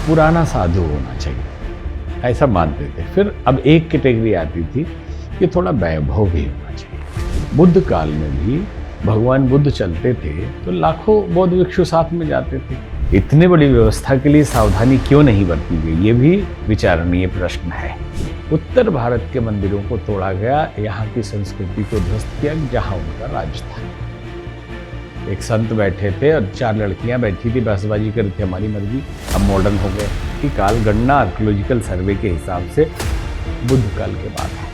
पुराना साधु होना चाहिए, ऐसा मानते थे। फिर अब एक कैटेगरी आती थी कि थोड़ा वैभव भी होना चाहिए। बुद्ध काल में भी भगवान बुद्ध चलते थे तो लाखों बौद्ध भिक्षु साथ में जाते थे। इतनी बड़ी व्यवस्था के लिए सावधानी क्यों नहीं बरती गई, ये भी विचारणीय प्रश्न है। उत्तर भारत के मंदिरों को तोड़ा गया, यहाँ की संस्कृति को ध्वस्त किया जहाँ उनका राज था। एक संत बैठे थे और 4 लड़कियां बैठी थी, बसबाजी कर रही थी, हमारी मर्जी। अब मॉडर्न हो गए कि कालगणना आर्कियोलॉजिकल सर्वे के हिसाब से बुद्ध काल के बाद है।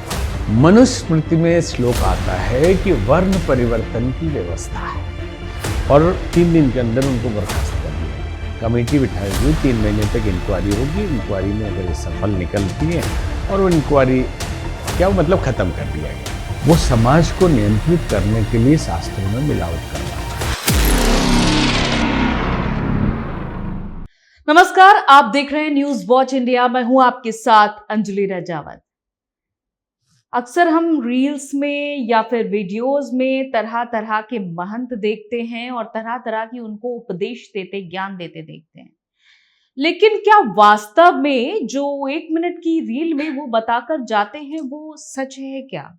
मनुस्मृति में श्लोक आता है कि वर्ण परिवर्तन की व्यवस्था है और 3 दिन के अंदर उनको बर्खास्त कर दिया। कमेटी बिठाई हुई, 3 महीने तक इंक्वायरी होगी। इंक्वायरी में अगर सफल निकलती है और वो इंक्वायरी क्या मतलब खत्म कर दिया गया। वो समाज को नियंत्रित करने के लिए शास्त्रों में मिलावट करना। नमस्कार, आप देख रहे हैं न्यूज वॉच इंडिया। मैं हूं आपके साथ अंजलि रजावत। अक्सर हम रील्स में या फिर वीडियोस में तरह तरह के महंत देखते हैं और तरह तरह की उनको उपदेश देते, ज्ञान देते देखते हैं। लेकिन क्या वास्तव में जो 1 मिनट की रील में वो बताकर जाते हैं वो सच है क्या?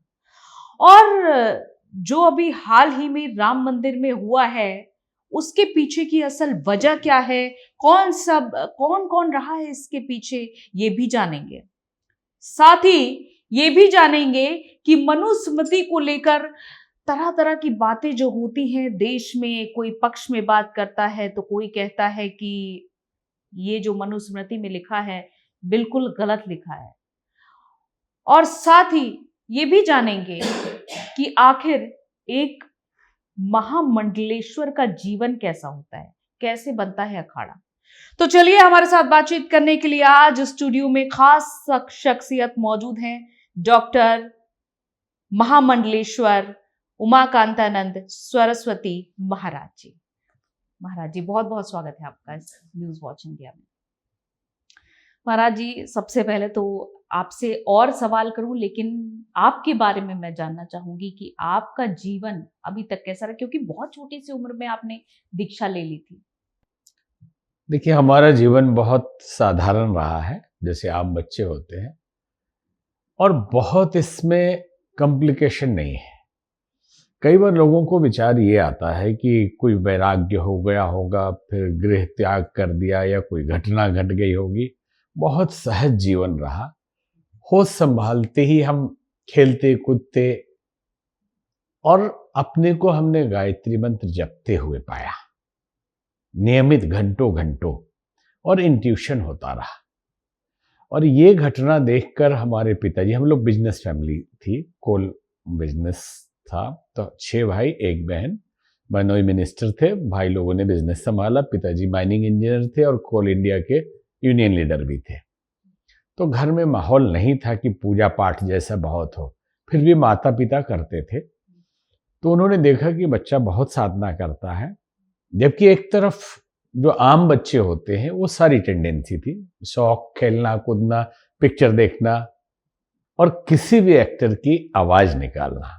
और जो अभी हाल ही में राम मंदिर में हुआ है उसके पीछे की असल वजह क्या है, कौन कौन रहा है इसके पीछे, ये भी जानेंगे। साथ ही ये भी जानेंगे कि मनुस्मृति को लेकर तरह तरह की बातें जो होती हैं देश में, कोई पक्ष में बात करता है तो कोई कहता है कि ये जो मनुस्मृति में लिखा है बिल्कुल गलत लिखा है। और साथ ही ये भी जानेंगे कि आखिर एक महामंडलेश्वर का जीवन कैसा होता है, कैसे बनता है अखाड़ा। तो चलिए, हमारे साथ बातचीत करने के लिए आज स्टूडियो में खास शख्सियत मौजूद हैं। डॉक्टर महामंडलेश्वर उमाकांतानंद सरस्वती महाराज जी। महाराज जी, बहुत बहुत स्वागत है आपका इस न्यूज वॉच इंडिया में। महाराज जी, सबसे पहले तो आपसे और सवाल करूं, लेकिन आपके बारे में मैं जानना चाहूंगी कि आपका जीवन अभी तक कैसा रहा, क्योंकि बहुत छोटी सी उम्र में आपने दीक्षा ले ली थी। देखिए, हमारा जीवन बहुत साधारण रहा है, जैसे आम बच्चे होते हैं, और बहुत इसमें कॉम्प्लिकेशन नहीं है। कई बार लोगों को विचार ये आता है कि कोई वैराग्य हो गया होगा, फिर गृह त्याग कर दिया या कोई घटना घट गई होगी। बहुत सहज जीवन रहा। होश संभालते ही हम खेलते कूदते और अपने को हमने गायत्री मंत्र जपते हुए पाया, नियमित घंटों घंटों, और इंट्यूशन होता रहा। और ये घटना देखकर हमारे पिताजी, हम लोग बिजनेस फैमिली थी, कोल बिजनेस था, तो 6 भाई 1 बहन। बनोई मिनिस्टर थे, भाई लोगों ने बिजनेस संभाला। पिताजी माइनिंग इंजीनियर थे और कोल इंडिया के यूनियन लीडर भी थे। तो घर में माहौल नहीं था कि पूजा पाठ जैसा बहुत हो, फिर भी माता पिता करते थे। तो उन्होंने देखा कि बच्चा बहुत साधना करता है, जबकि एक तरफ जो आम बच्चे होते हैं वो सारी टेंडेंसी थी, शौक, खेलना कूदना, पिक्चर देखना और किसी भी एक्टर की आवाज निकालना,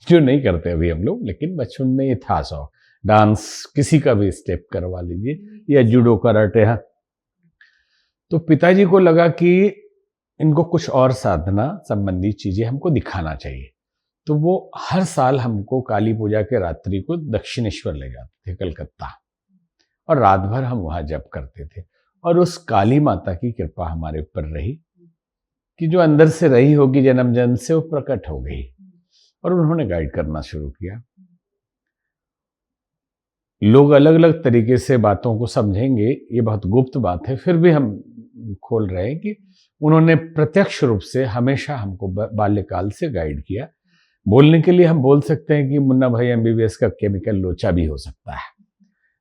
जो नहीं करते अभी हम लोग, लेकिन बचपन में ये था शौक। डांस, किसी का भी स्टेप करवा लीजिए, या जूडो कराटे। हाँ, तो पिताजी को लगा कि इनको कुछ और साधना संबंधी चीजें हमको दिखाना चाहिए। तो वो हर साल हमको काली पूजा के रात्रि को दक्षिणेश्वर ले जाते थे, कलकत्ता, और रात भर हम वहां जप करते थे। और उस काली माता की कृपा हमारे ऊपर रही कि जो अंदर से रही होगी जन्म जन्म से, वो प्रकट हो गई और उन्होंने गाइड करना शुरू किया। लोग अलग अलग तरीके से बातों को समझेंगे, ये बहुत गुप्त बात है, फिर भी हम खोल रहे हैं कि उन्होंने प्रत्यक्ष रूप से हमेशा हमको बाल्यकाल से गाइड किया। बोलने के लिए हम बोल सकते हैं कि मुन्ना भाई MBBS का केमिकल लोचा भी हो सकता है,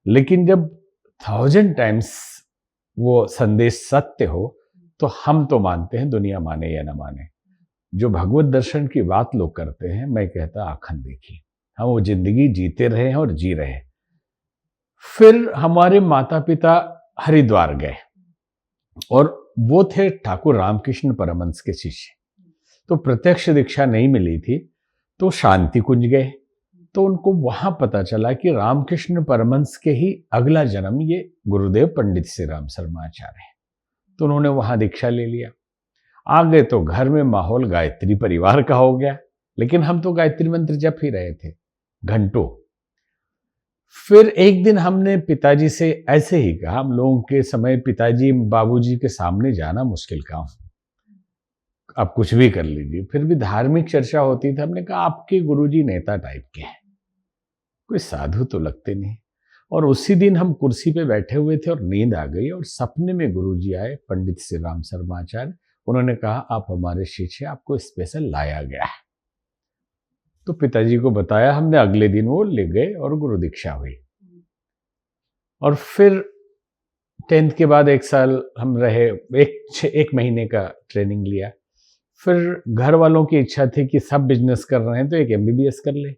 लेकिन जब 1000 टाइम्स वो संदेश सत्य हो तो हम तो मानते हैं, दुनिया माने या ना माने। जो भगवत दर्शन की बात लोग करते हैं, मैं कहता आँखन देखी, हम वो जिंदगी जीते रहे हैं और जी रहे हैं। फिर हमारे माता पिता हरिद्वार गए और वो थे ठाकुर रामकृष्ण परमहंस के शिष्य। तो प्रत्यक्ष दीक्षा नहीं मिली थी, तो शांति कुंज गए। तो उनको वहां पता चला कि रामकृष्ण परमहंस के ही अगला जन्म ये गुरुदेव पंडित श्री राम शर्मा आचार्य है। तो उन्होंने वहां दीक्षा ले लिया। आगे तो घर में माहौल गायत्री परिवार का हो गया, लेकिन हम तो गायत्री मंत्र जप ही रहे थे घंटों। फिर एक दिन हमने पिताजी से ऐसे ही कहा, हम लोगों के समय पिताजी बाबूजी के सामने जाना मुश्किल काम, आप कुछ भी कर लीजिए, फिर भी धार्मिक चर्चा होती थी। हमने कहा आपके गुरुजी नेता टाइप के हैं, कोई साधु तो लगते नहीं। और उसी दिन हम कुर्सी पे बैठे हुए थे और नींद आ गई, और सपने में गुरुजी आए, पंडित श्री राम शर्माचार्य। उन्होंने कहा आप हमारे शिष्य, आपको स्पेशल लाया गया है। तो पिताजी को बताया हमने, अगले दिन वो ले गए और गुरु दीक्षा हुई। और फिर 10th के बाद 1 साल हम रहे, एक महीने का ट्रेनिंग लिया। फिर घर वालों की इच्छा थी कि सब बिजनेस कर रहे हैं तो एक MBBS कर ले,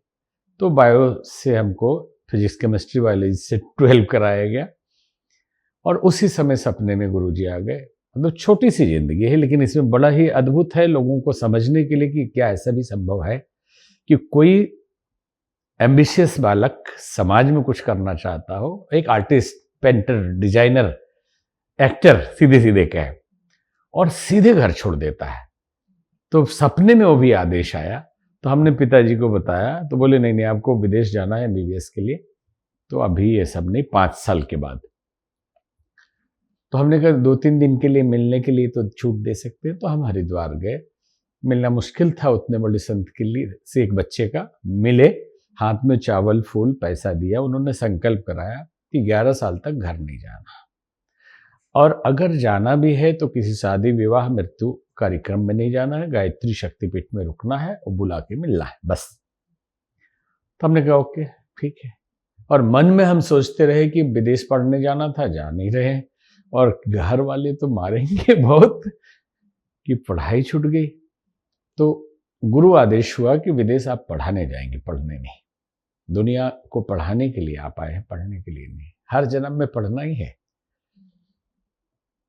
तो बायो से हमको फिजिक्स केमिस्ट्री बायोलॉजी से 12 कराया गया। और उसी समय सपने में गुरुजी आ गए। मतलब छोटी सी जिंदगी है, लेकिन इसमें बड़ा ही अद्भुत है लोगों को समझने के लिए कि क्या ऐसा भी संभव है कि कोई एम्बिशियस बालक समाज में कुछ करना चाहता हो, एक आर्टिस्ट, पेंटर, डिजाइनर, एक्टर सीधे सीधे कहे, और सीधे घर छोड़ देता है। तो सपने में वो भी आदेश आया, तो हमने पिताजी को बताया, तो बोले नहीं नहीं आपको विदेश जाना है MBBS के लिए, तो अभी ये सब नहीं, 5 साल के बाद। तो हमने कहा 2-3 दिन के लिए मिलने के लिए तो छूट दे सकते हैं। तो हम हरिद्वार गए, मिलना मुश्किल था उतने बड़े संत के लिए से एक बच्चे का, मिले, हाथ में चावल फूल पैसा दिया, उन्होंने संकल्प कराया कि 11 साल तक घर नहीं जाना, और अगर जाना भी है तो किसी शादी विवाह मृत्यु कार्यक्रम में नहीं जाना है, गायत्री शक्तिपीठ में रुकना है और बुला के मिलना है बस। तो हमने कहा ओके ठीक है। और मन में हम सोचते रहे कि विदेश पढ़ने जाना था, जा नहीं रहे, और घर वाले तो मारेंगे बहुत कि पढ़ाई छूट गई। तो गुरु आदेश हुआ कि विदेश आप पढ़ाने जाएंगे, पढ़ने नहीं। दुनिया को पढ़ाने के लिए आप आए हैं, पढ़ने के लिए नहीं, हर जन्म में पढ़ना ही है।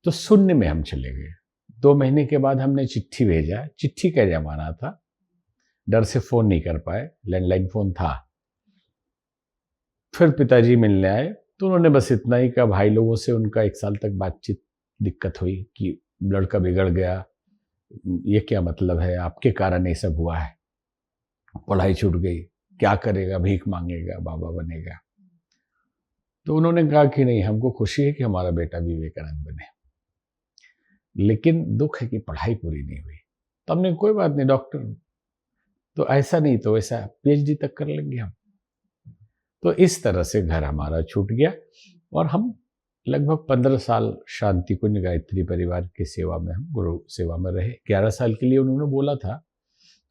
तो शून्य में हम चले गए। 2 महीने के बाद हमने चिट्ठी भेजा, चिट्ठी का जमाना था, डर से फोन नहीं कर पाए, लैंडलाइन फोन था। फिर पिताजी मिलने आए, तो उन्होंने बस इतना ही कहा, भाई लोगों से उनका 1 साल तक बातचीत दिक्कत हुई कि लड़का बिगड़ गया, ये क्या मतलब है, आपके कारण ये सब हुआ है, पढ़ाई छूट गई, क्या करेगा, भीख मांगेगा, बाबा बनेगा। तो उन्होंने कहा कि नहीं, हमको खुशी है कि हमारा बेटा विवेकानंद बने, लेकिन दुख है कि पढ़ाई पूरी नहीं हुई। तो हमने कोई बात नहीं डॉक्टर, तो ऐसा नहीं तो वैसा PhD तक कर लेंगे हम। तो इस तरह से घर हमारा छूट गया, और हम लगभग 15 साल शांति कुंज गायत्री परिवार की सेवा में, हम गुरु सेवा में रहे। 11 साल के लिए उन्होंने बोला था,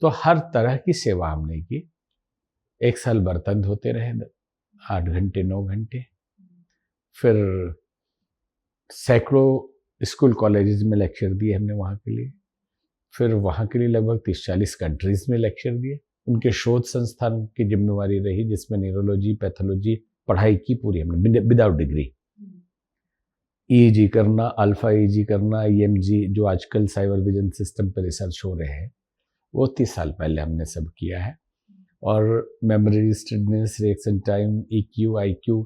तो हर तरह की सेवा हमने की। 1 साल बर्तन धोते रहे 8 घंटे 9 घंटे, फिर सैकड़ों स्कूल कॉलेजेस में लेक्चर दिए हमने वहाँ के लिए, फिर वहाँ के लिए लगभग 30-40 कंट्रीज में लेक्चर दिए। उनके शोध संस्थान की जिम्मेवारी रही, जिसमें न्यूरोलॉजी, पैथोलॉजी पढ़ाई की पूरी हमने विदाउट डिग्री। EEG करना, अल्फा EEG करना, EMG जो आजकल साइबर विजन सिस्टम पर रिसर्च हो रहे हैं, वो 30 साल पहले हमने सब किया है। और memory, steadiness, reaction time, EQ, IQ,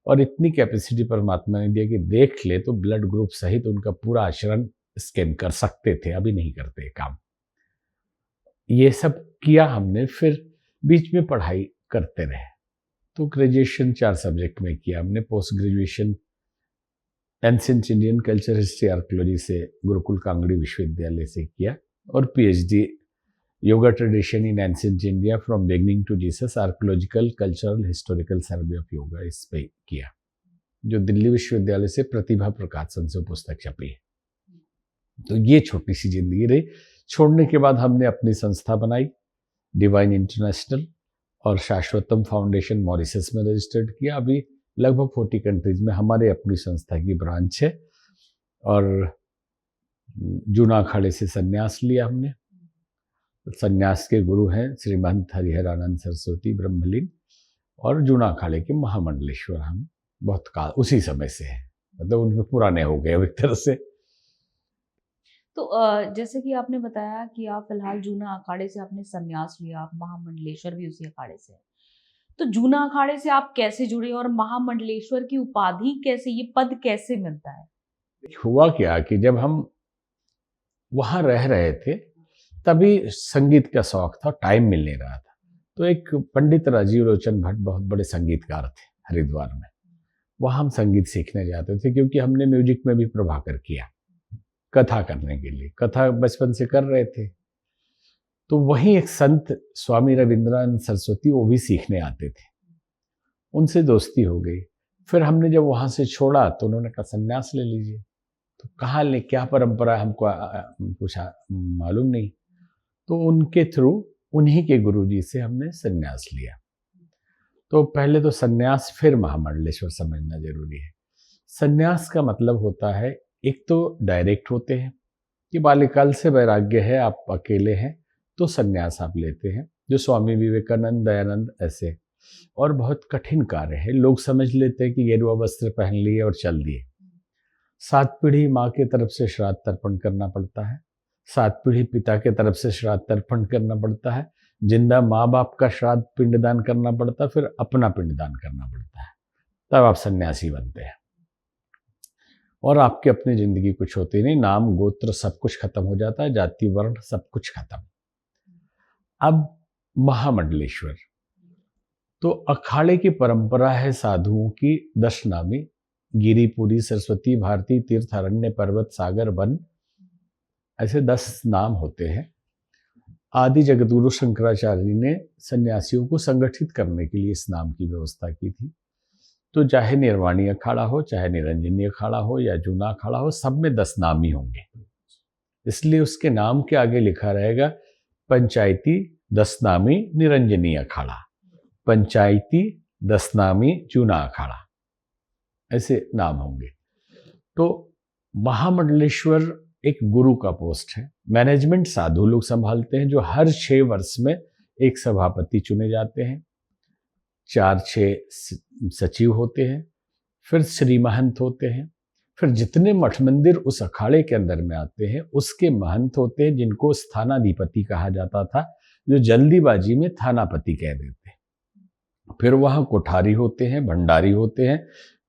और इतनी कैपेसिटी परमात्मा ने दिया कि देख ले तो ब्लड ग्रुप सहित उनका पूरा आचरण स्कैन कर सकते थे, अभी नहीं करते काम। ये सब किया हमने, फिर बीच में पढ़ाई करते रहे। तो ग्रेजुएशन 4 सब्जेक्ट में किया हमने, post graduation ancient Indian culture history archaeology से गुरुकुल कांगड़ी विश्वविद्यालय से किया, और PhD yoga tradition in ancient India from beginning to Jesus, archaeological cultural historical survey of yoga, इस पे किया, जो दिल्ली विश्वविद्यालय से प्रतिभा प्रकाशन से पुस्तक छपी है। तो ये छोटी सी जिंदगी रही। छोड़ने के बाद हमने अपनी संस्था बनाई, डिवाइन इंटरनेशनल, और शाश्वतम फाउंडेशन मॉरिशस में रजिस्टर्ड किया। अभी लगभग 40 कंट्रीज में हमारे अपनी संस्था की ब्रांच है। और जूना अखाड़े से संन्यास लिया हमने। संन्यास के गुरु हैं श्रीमंत हरिहरानंद सरस्वती ब्रह्मलीन, और जूना अखाड़े के महामंडलेश्वर हम बहुत काल उसी समय से हैं, मतलब उनमें पुराने हो गए एक तरह से। तो जैसे कि आपने बताया कि आप फिलहाल जूना अखाड़े से आपने संन्यास लिया, आप महामंडलेश्वर भी उसी अखाड़े से हैं। तो जूना अखाड़े से आप कैसे जुड़े, और महामंडलेश्वर की उपाधि कैसे, ये पद कैसे मिलता है? हुआ क्या कि जब हम वहाँ रह रहे थे तभी संगीत का शौक था, टाइम मिल नहीं रहा था। तो एक पंडित राजीव लोचन भट्ट बहुत बड़े संगीतकार थे हरिद्वार में, वहाँ हम संगीत सीखने जाते थे क्योंकि हमने म्यूजिक में भी प्रभाकर किया कथा करने के लिए, कथा बचपन से कर रहे थे। तो वहीं एक संत स्वामी रविंद्रानंद सरस्वती वो भी सीखने आते थे, उनसे दोस्ती हो गई। फिर हमने जब वहाँ से छोड़ा तो उन्होंने कहा संन्यास ले लीजिए। तो कहाँ ले, क्या परंपरा हमको कुछ मालूम नहीं। तो उनके थ्रू, उन्हीं के गुरुजी से हमने संन्यास लिया। तो पहले तो संन्यास फिर महामंडलेश्वर समझना जरूरी है। संन्यास का मतलब होता है, एक तो डायरेक्ट होते हैं कि बाल्यकाल से वैराग्य है, आप अकेले हैं तो संन्यास आप लेते हैं, जो स्वामी विवेकानंद, दयानंद ऐसे। और बहुत कठिन कार्य है, लोग समझ लेते हैं कि गेरुआ वस्त्र पहन लिए और चल दिए। 7 पीढ़ी माँ के तरफ से श्राद्ध तर्पण करना पड़ता है, 7 पीढ़ी पिता के तरफ से श्राद्ध तर्पण करना पड़ता है, जिंदा माँ बाप का श्राद्ध पिंडदान करना पड़ता है, फिर अपना पिंडदान करना पड़ता है, तब आप सन्यासी बनते हैं। और आपकी अपनी जिंदगी कुछ होती नहीं, नाम गोत्र सब कुछ खत्म हो जाता है, जाति वर्ण सब कुछ खत्म। अब महामंडलेश्वर तो अखाड़े की परंपरा है, साधुओं की 10 नामी, गिरिपुरी, सरस्वती, भारती, तीर्थ, अरण्य, पर्वत, सागर, वन, ऐसे 10 नाम होते हैं। आदि जगतगुरु शंकराचार्य जी ने सन्यासियों को संगठित करने के लिए इस नाम की व्यवस्था की थी। तो चाहे निर्वाणी अखाड़ा हो, चाहे निरंजनी अखाड़ा हो या जूना अखाड़ा हो, सब में 10 नाम ही होंगे। इसलिए उसके नाम के आगे लिखा रहेगा पंचायती 10 नामी निरंजनी अखाड़ा, पंचायती 10 नामी जूना अखाड़ा, ऐसे नाम होंगे। तो महामंडलेश्वर एक गुरु का पोस्ट है। मैनेजमेंट साधु लोग संभालते हैं, जो हर 6 वर्ष में एक सभापति चुने जाते हैं, 4-6 सचिव होते हैं, फिर श्री महंत होते हैं, फिर जितने मठ मंदिर उस अखाड़े के अंदर में आते हैं उसके महंत होते हैं, जिनको स्थानाधिपति कहा जाता था, जो जल्दीबाजी में थानापति कह देते हैं। फिर वहाँ कोठारी होते हैं, भंडारी होते हैं,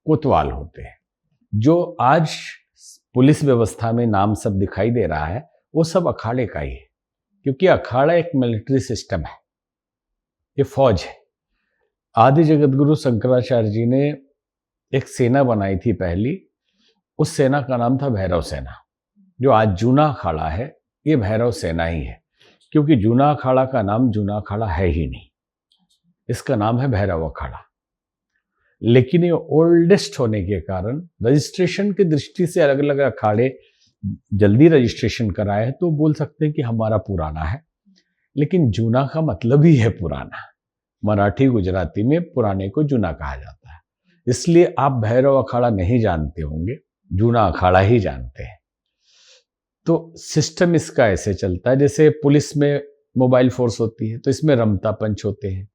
कोतवाल होते हैं। जो आज पुलिस व्यवस्था में नाम सब दिखाई दे रहा है वो सब अखाड़े का ही है, क्योंकि अखाड़ा एक मिलिट्री सिस्टम है, ये फौज है। आदि जगतगुरु शंकराचार्य जी ने एक सेना बनाई थी पहली, उस सेना का नाम था भैरव सेना। जो आज जूना अखाड़ा है ये भैरव सेना ही है, क्योंकि जूना अखाड़ा का नाम जूना अखाड़ा है ही नहीं, इसका नाम है भैरव अखाड़ा। लेकिन ये ओल्डेस्ट होने के कारण रजिस्ट्रेशन की दृष्टि से अलग अलग अखाड़े जल्दी रजिस्ट्रेशन कराए हैं, तो बोल सकते हैं कि हमारा पुराना है। लेकिन जूना का मतलब ही है पुराना, मराठी गुजराती में पुराने को जूना कहा जाता है। इसलिए आप भैरव अखाड़ा नहीं जानते होंगे, जूना अखाड़ा ही जानते हैं। तो सिस्टम इसका ऐसे चलता है, जैसे पुलिस में मोबाइल फोर्स होती है तो इसमें रमता पंच होते हैं,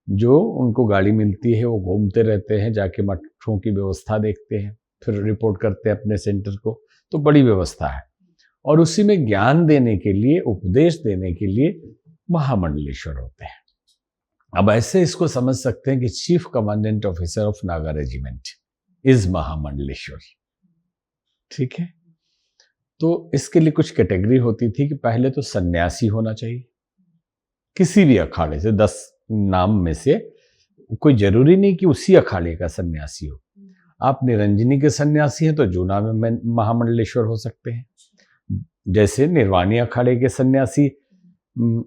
जो उनको गाड़ी मिलती है वो घूमते रहते हैं, जाके मठों की व्यवस्था देखते हैं, फिर रिपोर्ट करते हैं अपने सेंटर को। तो बड़ी व्यवस्था है। और उसी में ज्ञान देने के लिए, उपदेश देने के लिए महामंडलेश्वर होते हैं। अब ऐसे इसको समझ सकते हैं कि chief commandant officer of Naga regiment is Mahamandaleshwar. ठीक है। तो इसके लिए कुछ कैटेगरी होती थी कि पहले तो सन्यासी होना चाहिए किसी भी अखाड़े से, 10 नाम में से कोई जरूरी नहीं कि उसी अखाड़े का सन्यासी हो। आप निरंजनी के सन्यासी हैं तो जूना में महामंडलेश्वर हो सकते हैं। जैसे निर्वाणी अखाड़े के सन्यासी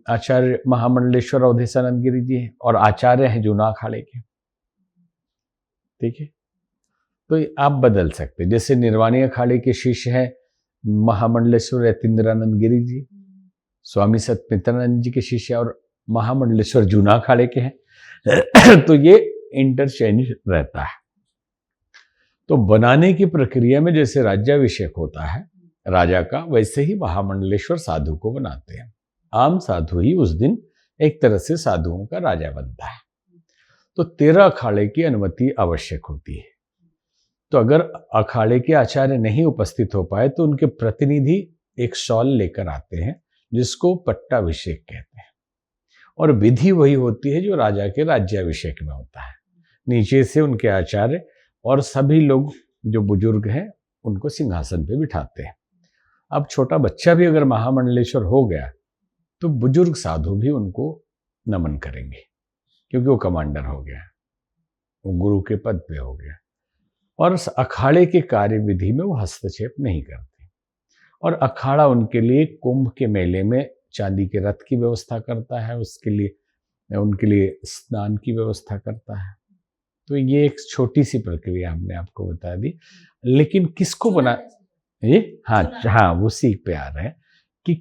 आचार्य महामंडलेश्वर अवधेशानंद गिरी जी हैं और आचार्य हैं जूना अखाड़े के। ठीक है। तो आप बदल सकते हैं, जैसे निर्वाणी अखाड़े के शिष्य हैं महामंडलेश्वर यतीन्द्रानंद गिरी जी, स्वामी सत्यमित्रानंद जी के शिष्य और महामंडलेश्वर जूना अखाड़े के हैं। तो ये इंटरचेंज रहता है। तो बनाने की प्रक्रिया में जैसे राज्याभिषेक होता है राजा का, वैसे ही महामंडलेश्वर साधु को बनाते हैं। आम साधु ही उस दिन एक तरह से साधुओं का राजा बनता है। तो 13 अखाड़े की अनुमति आवश्यक होती है। तो अगर अखाड़े के आचार्य नहीं उपस्थित हो पाए तो उनके प्रतिनिधि एक शॉल लेकर आते हैं, जिसको पट्टाभिषेक कहते हैं। और विधि वही होती है जो राजा के राज्याभिषेक में होता है। नीचे से उनके आचार्य और सभी लोग जो बुजुर्ग हैं उनको सिंहासन पे बिठाते हैं। अब छोटा बच्चा भी अगर महामंडलेश्वर हो गया तो बुजुर्ग साधु भी उनको नमन करेंगे, क्योंकि वो कमांडर हो गया, वो गुरु के पद पे हो गया, और अखाड़े के कार्य विधि में वो हस्तक्षेप नहीं करते। और अखाड़ा उनके लिए कुंभ के मेले में चांदी के रथ की व्यवस्था करता है, उसके लिए उनके लिए स्नान की व्यवस्था करता है। तो ये एक छोटी सी प्रक्रिया हमने आपको बता दी। लेकिन किसको बना ये, हाँ हाँ, उसी पे आ रहे हैं कि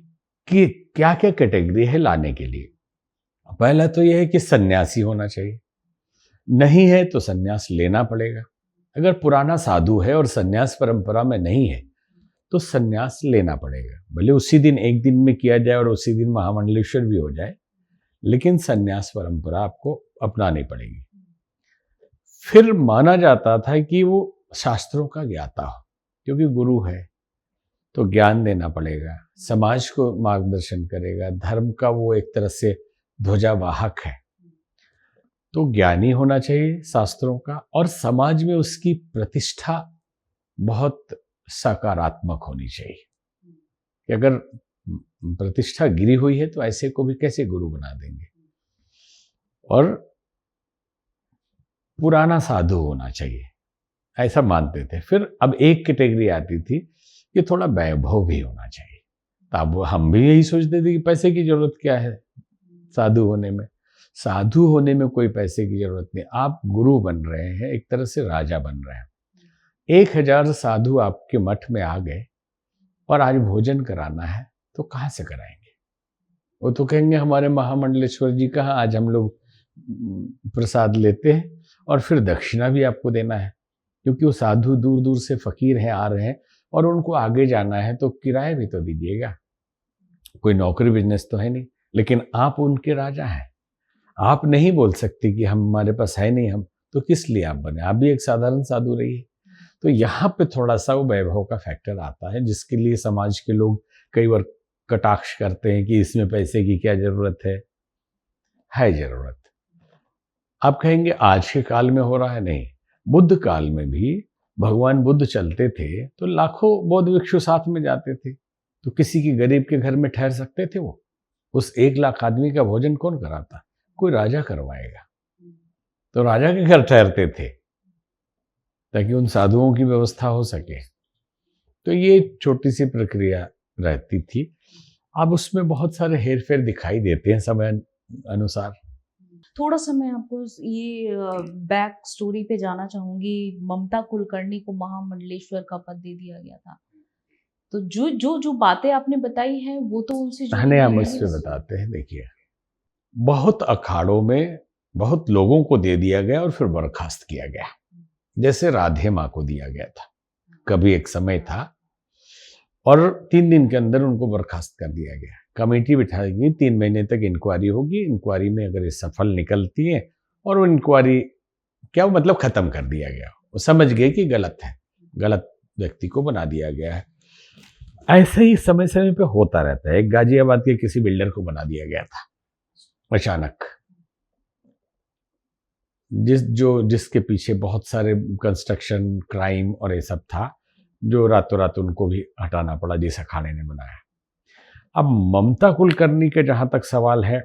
क्या क्या कैटेगरी है लाने के लिए। पहला तो यह है कि सन्यासी होना चाहिए, नहीं है तो सन्यास लेना पड़ेगा। अगर पुराना साधु है और सन्यास परंपरा में नहीं है तो सन्यास लेना पड़ेगा, भले उसी दिन एक दिन में किया जाए और उसी दिन महामंडलेश्वर भी हो जाए, लेकिन सन्यास परंपरा आपको अपनानी पड़ेगी। फिर माना जाता था कि वो शास्त्रों का ज्ञाता हो, क्योंकि गुरु है तो ज्ञान देना पड़ेगा, समाज को मार्गदर्शन करेगा, धर्म का वो एक तरह से ध्वजावाहक है, तो ज्ञानी होना चाहिए शास्त्रों का। और समाज में उसकी प्रतिष्ठा बहुत सकारात्मक होनी चाहिए कि अगर प्रतिष्ठा गिरी हुई है तो ऐसे को भी कैसे गुरु बना देंगे। और पुराना साधु होना चाहिए, ऐसा मानते थे। फिर अब एक कैटेगरी आती थी कि थोड़ा वैभव भी होना चाहिए। तो अब हम भी यही सोचते थे कि पैसे की जरूरत क्या है साधु होने में। साधु होने में कोई पैसे की जरूरत नहीं, आप गुरु बन रहे हैं, एक तरह से राजा बन रहे हैं। 1000 साधु आपके मठ में आ गए और आज भोजन कराना है तो कहाँ से कराएंगे? वो तो कहेंगे हमारे महामंडलेश्वर जी कहाँ, आज हम लोग प्रसाद लेते हैं और फिर दक्षिणा भी आपको देना है, क्योंकि वो साधु दूर दूर से फकीर हैं, आ रहे हैं और उनको आगे जाना है, तो किराया भी तो दीजिएगा। कोई नौकरी बिजनेस तो है नहीं, लेकिन आप उनके राजा हैं। आप नहीं बोल सकते कि हमारे पास है नहीं, हम तो किस लिए आप बने, आप भी एक साधारण साधु रहिए। तो यहाँ पे थोड़ा सा वो वैभव का फैक्टर आता है, जिसके लिए समाज के लोग कई बार कटाक्ष करते हैं कि इसमें पैसे की क्या जरूरत है जरूरत। आप कहेंगे आज के काल में हो रहा है, नहीं, बुद्ध काल में भी भगवान बुद्ध चलते थे तो लाखों बौद्ध भिक्षु साथ में जाते थे, तो किसी की गरीब के घर में ठहर सकते थे वो? उस 1 लाख आदमी का भोजन कौन कराता? कोई राजा करवाएगा। तो राजा के घर ठहरते थे ताकि उन साधुओं की व्यवस्था हो सके। तो ये छोटी सी प्रक्रिया रहती थी। अब उसमें बहुत सारे हेरफेर दिखाई देते हैं समय अनुसार। थोड़ा सा मैं आपको ये बैक स्टोरी पे जाना चाहूंगी। ममता कुलकर्णी को महामंडलेश्वर का पद दे दिया गया था, तो जो जो जो बातें आपने बताई हैं वो तो उनसे जुड़ी हम इस पे बताते हैं। देखिए, बहुत अखाड़ों में बहुत लोगों को दे दिया गया और फिर बर्खास्त किया गया। जैसे राधे माँ को दिया गया था, कभी एक समय था, और 3 दिन के अंदर उनको बर्खास्त कर दिया गया। कमेटी बिठाएगी, 3 महीने तक इंक्वायरी होगी, इंक्वायरी में अगर ये सफल निकलती है और वो इंक्वायरी क्या वो मतलब खत्म कर दिया गया, वो समझ गए कि गलत है, गलत व्यक्ति को बना दिया गया है। ऐसे ही समय समय पे होता रहता है। एक गाजियाबाद के किसी बिल्डर को बना दिया गया था अचानक, जिसके पीछे बहुत सारे कंस्ट्रक्शन क्राइम और ये सब था, जो रातों रात उनको भी हटाना पड़ा जिस अखाड़े ने बनाया। अब ममता कुलकर्णी का जहां तक सवाल है,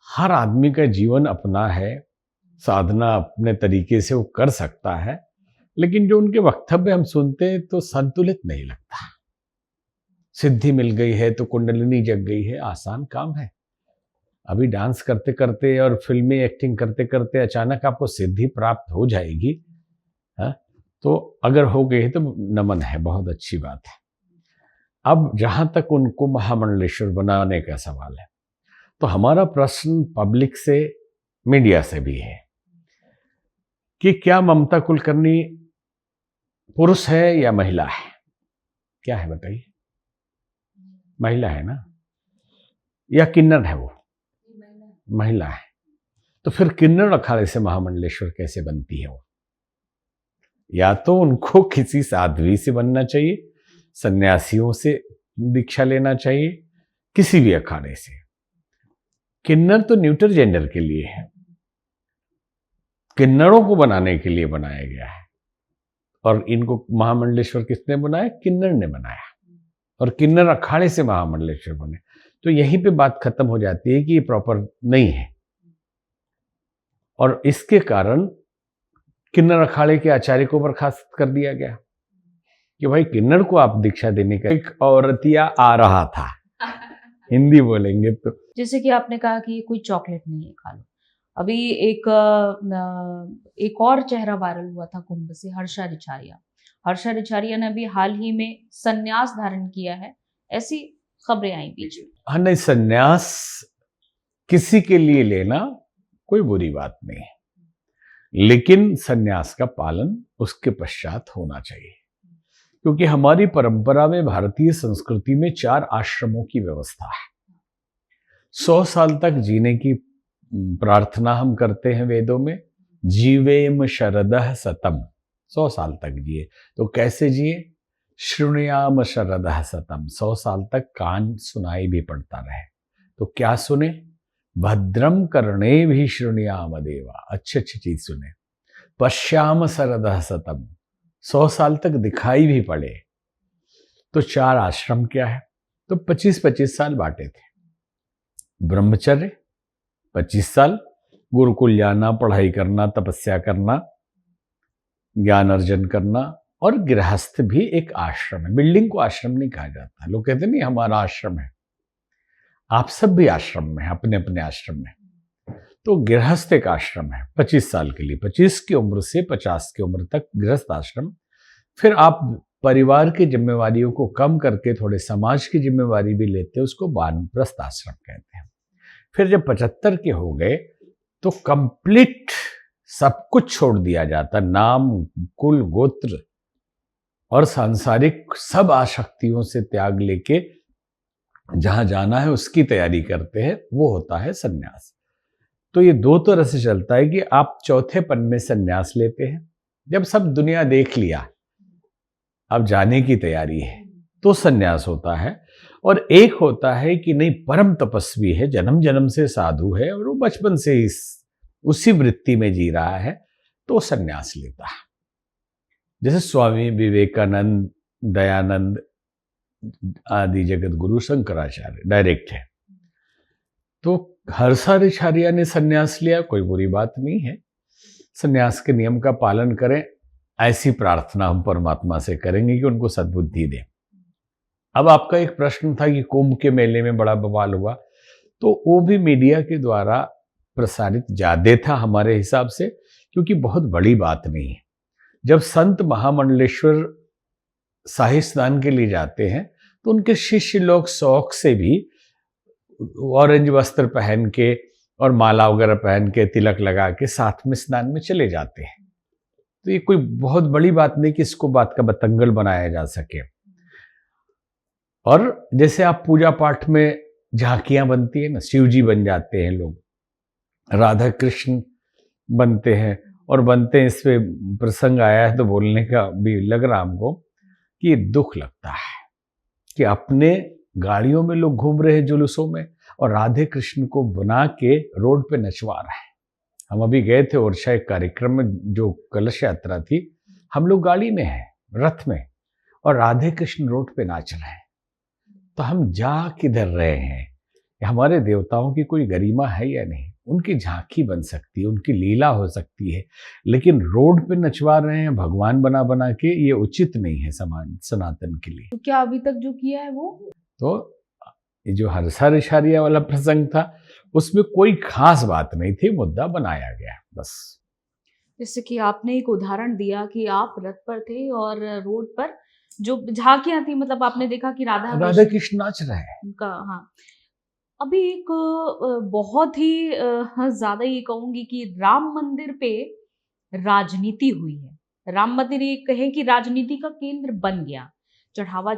हर आदमी का जीवन अपना है, साधना अपने तरीके से वो कर सकता है, लेकिन जो उनके वक्तव्य हम सुनते हैं तो संतुलित नहीं लगता। सिद्धि मिल गई है तो कुंडलिनी जग गई है, आसान काम है। अभी डांस करते करते और फिल्मी एक्टिंग करते करते अचानक आपको सिद्धि प्राप्त हो जाएगी, है? तो अगर हो गई है तो नमन है, बहुत अच्छी बात है। अब जहां तक उनको महामंडलेश्वर बनाने का सवाल है, तो हमारा प्रश्न पब्लिक से, मीडिया से भी है कि क्या ममता कुलकर्णी पुरुष है या महिला है? क्या है बताइए? महिला है ना? या किन्नर है? वो महिला है। तो फिर किन्नर अखाड़े से महामंडलेश्वर कैसे बनती है वो? या तो उनको किसी साध्वी से बनना चाहिए, सन्यासियों से दीक्षा लेना चाहिए, किसी भी अखाड़े से। किन्नर तो न्यूटर जेंडर के लिए है, किन्नरों को बनाने के लिए बनाया गया है। और इनको महामंडलेश्वर किसने बनाया? किन्नर ने बनाया, और किन्नर अखाड़े से महामंडलेश्वर बने। तो यहीं पे बात खत्म हो जाती है कि ये प्रॉपर नहीं है, और इसके कारण किन्नर अखाड़े के आचार्य को बर्खास्त कर दिया गया कि भाई किन्नर को आप दीक्षा देने का। एक औरतिया आ रहा था, हिंदी बोलेंगे तो। जैसे कि आपने कहा कि ये कोई चॉकलेट नहीं है, खा लो। अभी एक और चेहरा वायरल हुआ था कुंभ से, हर्षा रिछारिया। हर्षा रिछारिया ने अभी हाल ही में संन्यास धारण किया है, ऐसी खबरें आई बीच में। हाँ, नहीं, संन्यास किसी के लिए लेना कोई बुरी बात नहीं है, लेकिन संन्यास का पालन उसके पश्चात होना चाहिए, क्योंकि हमारी परंपरा में, भारतीय संस्कृति में 4 आश्रमों की व्यवस्था है। 100 साल तक जीने की प्रार्थना हम करते हैं वेदों में, जीवेम शरदः सतम, 100 साल तक जिए। तो कैसे जिए? शृणुयाम शरदः सतम, 100 साल तक कान सुनाई भी पड़ता रहे। तो क्या सुने? भद्रम कर्णे भी शृणुयाम देवा, अच्छी अच्छी चीज सुने। पश्याम शरदः सतम, 100 साल तक दिखाई भी पड़े। तो 4 आश्रम क्या है? तो 25-25 साल बांटे थे। ब्रह्मचर्य 25 साल, गुरुकुल जाना, पढ़ाई करना, तपस्या करना, ज्ञान अर्जन करना, और गृहस्थ भी एक आश्रम है। बिल्डिंग को आश्रम नहीं कहा जाता। लोग कहते नहीं हमारा आश्रम है, आप सब भी आश्रम में, अपने अपने आश्रम में। तो गृहस्थ एक आश्रम है 25 साल के लिए, 25 की उम्र से 50 की उम्र तक गृहस्थ आश्रम। फिर आप परिवार की जिम्मेवारियों को कम करके थोड़े समाज की जिम्मेवारी भी लेते हैं, उसको वानप्रस्थ आश्रम कहते हैं। फिर जब 75 के हो गए तो कंप्लीट सब कुछ छोड़ दिया जाता, नाम, कुल, गोत्र और सांसारिक सब आसक्तियों से त्याग लेके जहां जाना है उसकी तैयारी करते हैं, वो होता है सन्यास। तो ये 2 तरह से चलता है कि आप चौथेपन में सन्यास लेते हैं, जब सब दुनिया देख लिया, अब जाने की तैयारी है, तो सन्यास होता है। और एक होता है कि नहीं, परम तपस्वी है, जन्म जन्म से साधु है और वो बचपन से ही उसी वृत्ति में जी रहा है, तो सन्यास लेता है। जैसे स्वामी विवेकानंद, दयानंद आदि जगत गुरु, शंकराचार्य डायरेक्ट है। तो हर्षा रिछारिया ने सन्यास लिया, कोई बुरी बात नहीं है। सन्यास के नियम का पालन करें, ऐसी प्रार्थना हम परमात्मा से करेंगे कि उनको सद्बुद्धि दे। अब आपका एक प्रश्न था कि कुंभ के मेले में बड़ा बवाल हुआ, तो वो भी मीडिया के द्वारा प्रसारित ज्यादा था हमारे हिसाब से, क्योंकि बहुत बड़ी बात नहीं है। जब संत महामंडलेश्वर शाही स्नान के लिए जाते हैं तो उनके शिष्य लोग शौक से भी ऑरेंज वस्त्र पहन के और माला वगैरह पहन के, तिलक लगा के साथ में स्नान में चले जाते हैं। तो ये कोई बहुत बड़ी बात नहीं कि इसको बात का बतंगल बनाया जा सके। और जैसे आप पूजा पाठ में झांकियां बनती है ना, शिव जी बन जाते हैं लोग, राधा कृष्ण बनते हैं और बनते हैं। इस पे प्रसंग आया है तो बोलने का भी लग रहा हमको कि दुख लगता है कि अपने गाड़ियों में लोग घूम रहे हैं जुलूसों में, और राधे कृष्ण को बना के रोड पे नचवा रहे हैं। हम अभी गए थे ओरछा एक कार्यक्रम में, जो कलश यात्रा थी, हम लोग गाड़ी में हैं, रथ में, और राधे कृष्ण रोड पे नाच रहे हैं। तो हम जा किधर रहे हैं? हमारे देवताओं की कोई गरिमा है या नहीं? उनकी झांकी बन सकती है, उनकी लीला हो सकती है, लेकिन रोड पे नचवा रहे हैं भगवान बना बना के, ये उचित नहीं है समाज सनातन के लिए। तो क्या अभी तक जो किया है वो? तो ये जो हर्षा रिछारिया वाला प्रसंग था, उसमें कोई खास बात नहीं थी, मुद्दा बनाया गया बस। जैसे कि आपने एक उदाहरण दिया कि आप रथ पर थे और रोड पर जो झांकियां थी, मतलब आपने देखा कि राधा कृष्ण नाच रहे हैं उनका। हाँ, अभी एक बहुत ही ज्यादा ये कहूंगी कि राम मंदिर पे राजनीति हुई है। राम मंदिर ये कहे कि राजनीति का केंद्र बन गया। चढ़ावा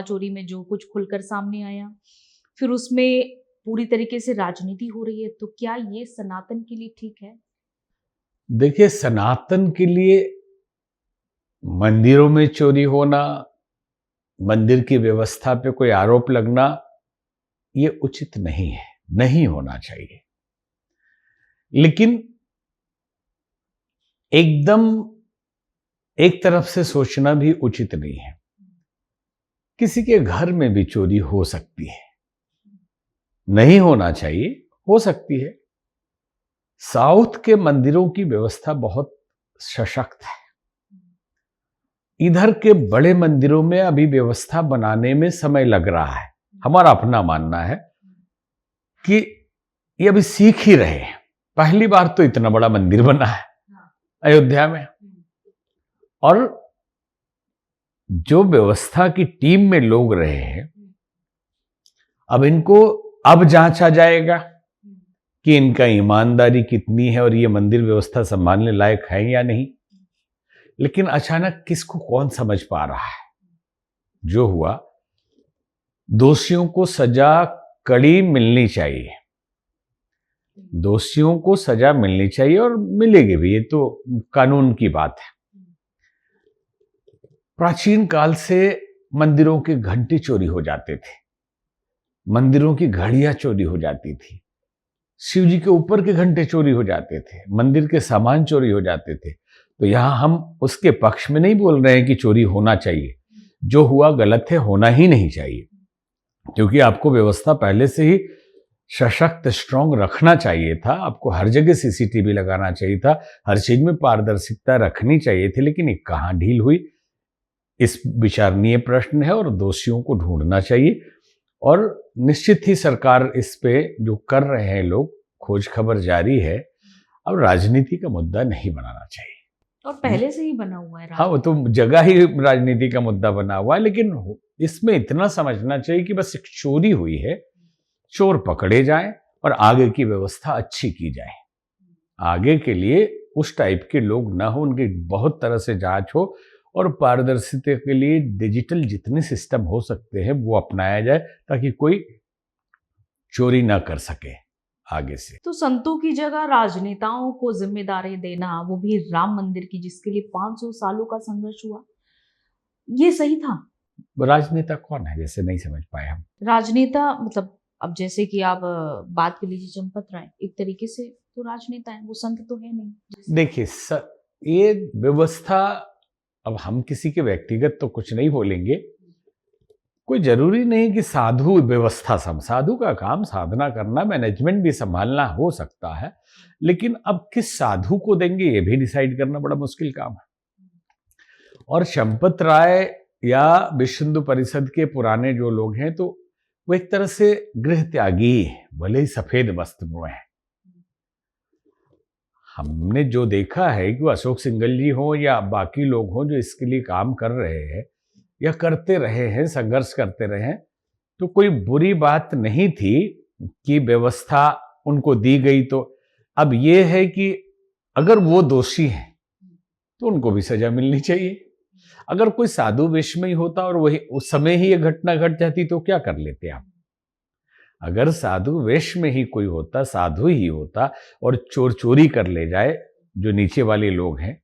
चोरी में जो कुछ खुलकर सामने आया, फिर उसमें पूरी तरीके से राजनीति हो रही है। तो क्या ये सनातन के लिए ठीक है? देखिए, सनातन के लिए मंदिरों में चोरी होना, मंदिर की व्यवस्था पे कोई आरोप लगना, ये उचित नहीं है, नहीं होना चाहिए। लेकिन एकदम एक तरफ से सोचना भी उचित नहीं है। किसी के घर में भी चोरी हो सकती है, नहीं होना चाहिए, हो सकती है। साउथ के मंदिरों की व्यवस्था बहुत सशक्त है। इधर के बड़े मंदिरों में अभी व्यवस्था बनाने में समय लग रहा है। हमारा अपना मानना है कि ये अभी सीख ही रहे हैं। पहली बार तो इतना बड़ा मंदिर बना है अयोध्या में, और जो व्यवस्था की टीम में लोग रहे हैं, अब इनको अब जांचा जाएगा कि इनका ईमानदारी कितनी है और ये मंदिर व्यवस्था संभालने लायक है या नहीं। लेकिन अचानक किसको कौन समझ पा रहा है? जो हुआ, दोषियों को सजा कड़ी मिलनी चाहिए, दोषियों को सजा मिलनी चाहिए और मिलेगी भी, ये तो कानून की बात है। प्राचीन काल से मंदिरों के घंटे चोरी हो जाते थे, मंदिरों की घड़ियां चोरी हो जाती थी, शिव जी के ऊपर के घंटे चोरी हो जाते थे, मंदिर के सामान चोरी हो जाते थे। तो यहां हम उसके पक्ष में नहीं बोल रहे हैं कि चोरी होना चाहिए, जो हुआ गलत है, होना ही नहीं चाहिए, क्योंकि आपको व्यवस्था पहले से ही सशक्त स्ट्रांग रखना चाहिए था। आपको हर जगह सीसीटीवी लगाना चाहिए था, हर चीज में पारदर्शिता रखनी चाहिए थी। लेकिन ये कहां ढील हुई, इस विचारणीय प्रश्न है और दोषियों को ढूंढना चाहिए। और निश्चित ही सरकार इस पे जो कर रहे हैं लोग, खोज खबर जारी है। अब राजनीति का मुद्दा नहीं बनाना चाहिए, और पहले से ही बना हुआ है। हाँ, वो तो जगह ही राजनीति का मुद्दा बना हुआ है। लेकिन इसमें इतना समझना चाहिए कि बस एक चोरी हुई है, चोर पकड़े जाएं और आगे की व्यवस्था अच्छी की जाए। आगे के लिए उस टाइप के लोग ना हो, उनकी बहुत तरह से जांच हो और पारदर्शिता के लिए डिजिटल जितने सिस्टम हो सकते हैं वो अपनाया जाए, ताकि कोई चोरी ना कर सके आगे से। तो संतों की जगह राजनेताओं को जिम्मेदारी देना, वो भी राम मंदिर की, जिसके लिए 500 सालों का संघर्ष हुआ, ये सही था? राजनेता कौन है, जैसे नहीं समझ पाए हम। राजनेता मतलब, अब जैसे कि आप बात कर लीजिए चंपत राय, एक तरीके से तो राजनेता है, वो संत तो है नहीं। देखिए ये व्यवस्था, अब हम किसी के व्यक्तिगत तो कुछ नहीं बोलेंगे। कोई जरूरी नहीं कि साधु व्यवस्था साधु का काम साधना करना, मैनेजमेंट भी संभालना हो सकता है। लेकिन अब किस साधु को देंगे ये भी डिसाइड करना बड़ा मुश्किल काम है। और चंपत राय या विश्व हिंदू परिषद के पुराने जो लोग हैं, तो वो एक तरह से गृह त्यागी है, भले ही सफेद वस्त्र में है। हमने जो देखा है कि वो अशोक सिंघल जी हो या बाकी लोग हों जो इसके लिए काम कर रहे हैं या करते रहे हैं, संघर्ष करते रहे हैं, तो कोई बुरी बात नहीं थी कि व्यवस्था उनको दी गई। तो अब ये है कि अगर वो दोषी हैं तो उनको भी सजा मिलनी चाहिए। अगर कोई साधु वेश में ही होता और वही उस समय ही ये घटना घट जाती तो क्या कर लेते आप? अगर साधु वेश में ही कोई होता, साधु ही होता और चोर चोरी कर ले जाए, जो नीचे वाले लोग हैं,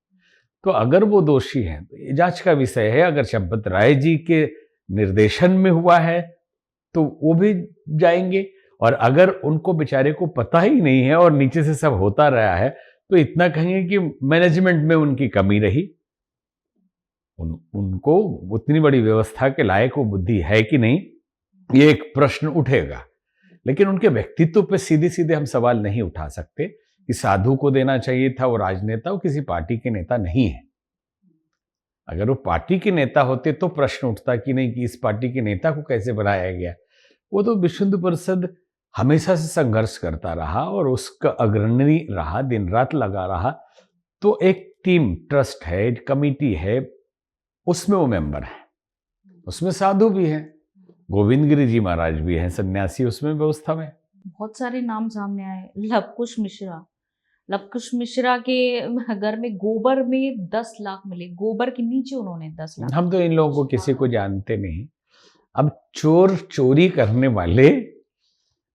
तो अगर वो दोषी हैं तो ये जांच का विषय है। अगर चंपत राय जी के निर्देशन में हुआ है तो वो भी जाएंगे, और अगर उनको बेचारे को पता ही नहीं है और नीचे से सब होता रहा है, तो इतना कहेंगे कि मैनेजमेंट में उनकी कमी रही। उनको उतनी बड़ी व्यवस्था के लायक वो बुद्धि है कि नहीं, ये एक प्रश्न उठेगा। लेकिन उनके व्यक्तित्व पे सीधे सीधे हम सवाल नहीं उठा सकते कि साधु को देना चाहिए था, वो राजनेता, वो किसी पार्टी के नेता नहीं है। अगर वो पार्टी के नेता होते तो प्रश्न उठता कि नहीं कि इस पार्टी के नेता को कैसे बनाया गया। वो तो विश्व हिंदू परिषद हमेशा से संघर्ष करता रहा और उसका अग्रणी रहा, दिन रात लगा रहा। तो एक टीम, ट्रस्ट है, कमिटी है, उसमें वो मेंबर है, उसमें साधु भी हैं, गोविंद गिरी जी महाराज भी हैं सन्यासी उसमें व्यवस्था में। बहुत सारे नाम सामने आए। लवकुश मिश्रा के घर में गोबर में 10 लाख मिले, गोबर के नीचे उन्होंने 10 लाख। हम तो इन लोगों को किसी को जानते नहीं। अब चोर चोरी करने वाले,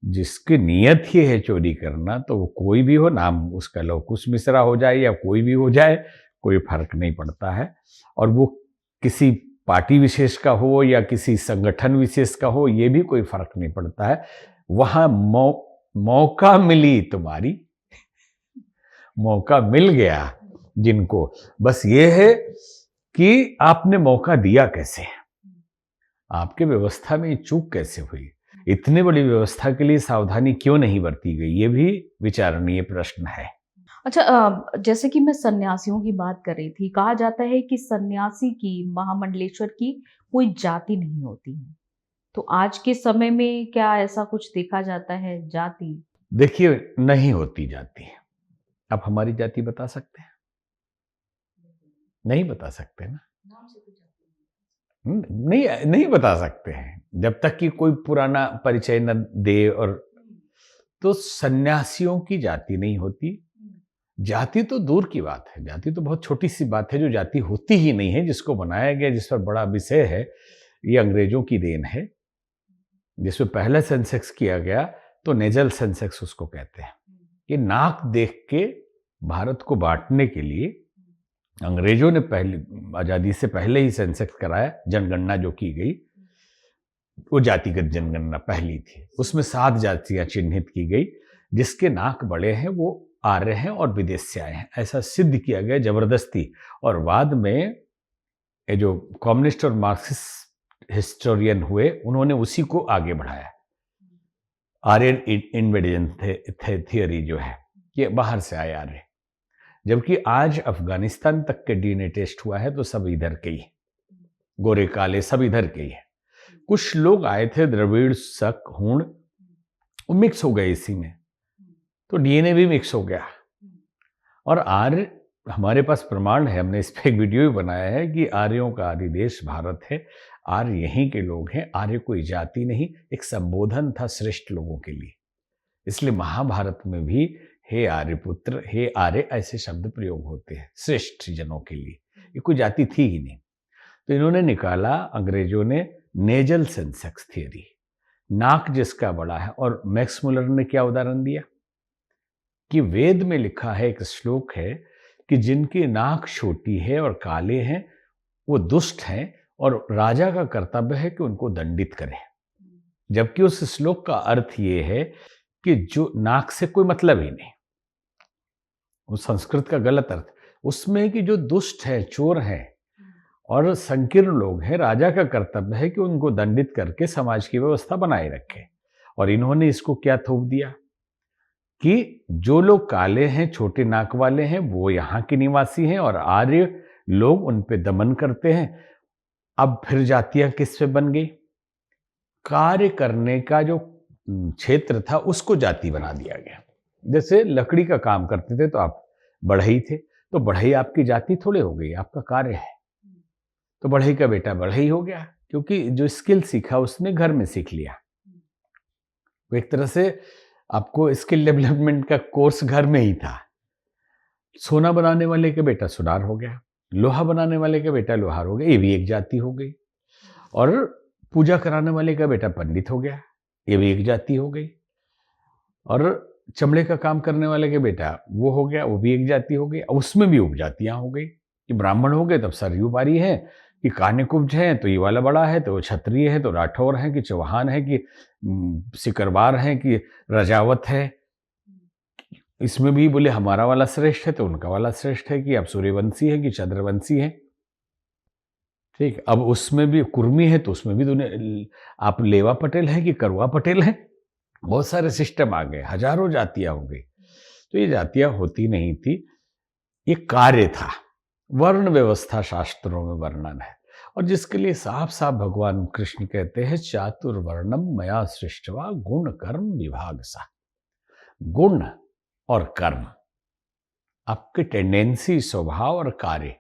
जिसकी नियत ही है चोरी करना, तो वो कोई भी हो, नाम उसका लवकुश मिश्रा हो जाए या कोई भी हो जाए, कोई फर्क नहीं पड़ता है। और वो किसी पार्टी विशेष का हो या किसी संगठन विशेष का हो, ये भी कोई फर्क नहीं पड़ता है। वहां मौका मिली तुम्हारी, मौका मिल गया जिनको, बस ये है कि आपने मौका दिया कैसे, आपके व्यवस्था में ये चूक कैसे हुई, इतनी बड़ी व्यवस्था के लिए सावधानी क्यों नहीं बरती गई, ये भी विचारणीय प्रश्न है। अच्छा, जैसे कि मैं सन्यासियों की बात कर रही थी, कहा जाता है कि सन्यासी की, महामंडलेश्वर की कोई जाति नहीं होती है। तो आज के समय में क्या ऐसा कुछ देखा जाता है, जाति? देखिए, नहीं होती जाति। आप हमारी जाति बता सकते हैं? नहीं बता सकते ना। नहीं नहीं बता सकते हैं जब तक कि कोई पुराना परिचय न दे। और तो सन्यासियों की जाति नहीं होती। जाति तो दूर की बात है, जाति तो बहुत छोटी सी बात है, जो जाति होती ही नहीं है, जिसको बनाया गया, जिस पर बड़ा विषय है, ये अंग्रेजों की देन है। जिसमें पहला सेंसेक्स किया गया तो नेजल सेंसेक्स उसको कहते हैं, कि नाक देख के भारत को बांटने के लिए अंग्रेजों ने पहले, आजादी से पहले ही सेंसेक्स कराया। जनगणना जो की गई वो जातिगत जनगणना पहली थी, उसमें 7 जातियां चिन्हित की गई। जिसके नाक बड़े हैं वो आर्य हैं और विदेश से आए हैं, ऐसा सिद्ध किया गया जबरदस्ती। और बाद में ये जो कम्युनिस्ट और मार्क्सिस्ट हिस्टोरियन हुए, उन्होंने उसी को आगे बढ़ाया। आर्यन इन्वेजन थियोरी जो है, ये बाहर से आए आर्य। जबकि आज अफगानिस्तान तक के डीएनए टेस्ट हुआ है तो सब इधर के ही, गोरे काले सब इधर के ही है। कुछ लोग आए थे द्रविड़, शक, हूण, वो मिक्स हो गए इसी में, तो डीएनए भी मिक्स हो गया। और आर्य, हमारे पास प्रमाण है, हमने इस पर एक वीडियो भी बनाया है कि आर्यों का आदि देश भारत है, आर्य यहीं के लोग हैं। आर्य कोई जाति नहीं, एक संबोधन था श्रेष्ठ लोगों के लिए। इसलिए महाभारत में भी हे आर्यपुत्र, हे आर्य, ऐसे शब्द प्रयोग होते हैं श्रेष्ठ जनों के लिए। ये कोई जाति थी ही नहीं। तो इन्होंने निकाला, अंग्रेजों ने, नेजल सेंसेक्स थियरी, नाक जिसका बड़ा है। और मैक्स मुलर ने क्या उदाहरण दिया कि वेद में लिखा है, एक श्लोक है कि जिनकी नाक छोटी है और काले हैं वो दुष्ट हैं, और राजा का कर्तव्य है कि उनको दंडित करे। जबकि उस श्लोक का अर्थ ये है कि जो नाक से कोई मतलब ही नहीं, वो संस्कृत का गलत अर्थ उसमें, कि जो दुष्ट है, चोर हैं और संकीर्ण लोग हैं, राजा का कर्तव्य है कि उनको दंडित करके समाज की व्यवस्था बनाए रखे। और इन्होंने इसको क्या थोप दिया कि जो लोग काले हैं, छोटे नाक वाले हैं, वो यहाँ के निवासी हैं, और आर्य लोग उन पे दमन करते हैं। अब फिर जातियां किस पे बन गई? कार्य करने का जो क्षेत्र था उसको जाति बना दिया गया। जैसे लकड़ी का काम करते थे तो आप बढ़ई थे, तो बढ़ई आपकी जाति थोड़े हो गई, आपका कार्य है। तो बढ़ई का बेटा बढ़ई हो गया, क्योंकि जो स्किल सीखा उसने घर में सीख लिया। वो एक तरह से आपको स्किल डेवलपमेंट का कोर्स घर में ही था। सोना बनाने वाले के बेटा सुनार हो गया, लोहा बनाने वाले का बेटा लोहार हो गया, ये भी एक जाति हो गई। और पूजा कराने वाले का बेटा पंडित हो गया, ये भी एक जाति हो गई। और चमड़े का काम करने वाले के बेटा वो हो गया, वो भी एक जाति हो गई। उसमें भी उपजातियां हो गई कि ब्राह्मण हो गए तब सरयू पारी है, कि कान्यकुब्ज है तो ये वाला बड़ा है, तो क्षत्रिय है तो राठौर है, कि चौहान है, कि सिकरवार है, कि रजावत है। इसमें भी बोले हमारा वाला श्रेष्ठ है तो उनका वाला श्रेष्ठ है, कि अब सूर्यवंशी है कि चंद्रवंशी है। ठीक, अब उसमें भी कुर्मी है तो उसमें भी आप लेवा पटेल है कि करुआ पटेल है। बहुत सारे सिस्टम आ गए, हजारों जातियां हो गई। तो ये जातियां होती नहीं थी, ये कार्य था। वर्ण व्यवस्था शास्त्रों में वर्णन है, और जिसके लिए साफ साफ भगवान कृष्ण कहते हैं, चातुर्वर्णम मया सृष्टवा गुण कर्म विभाग सा। गुण और कर्म, आपके टेंडेंसी, स्वभाव और कार्य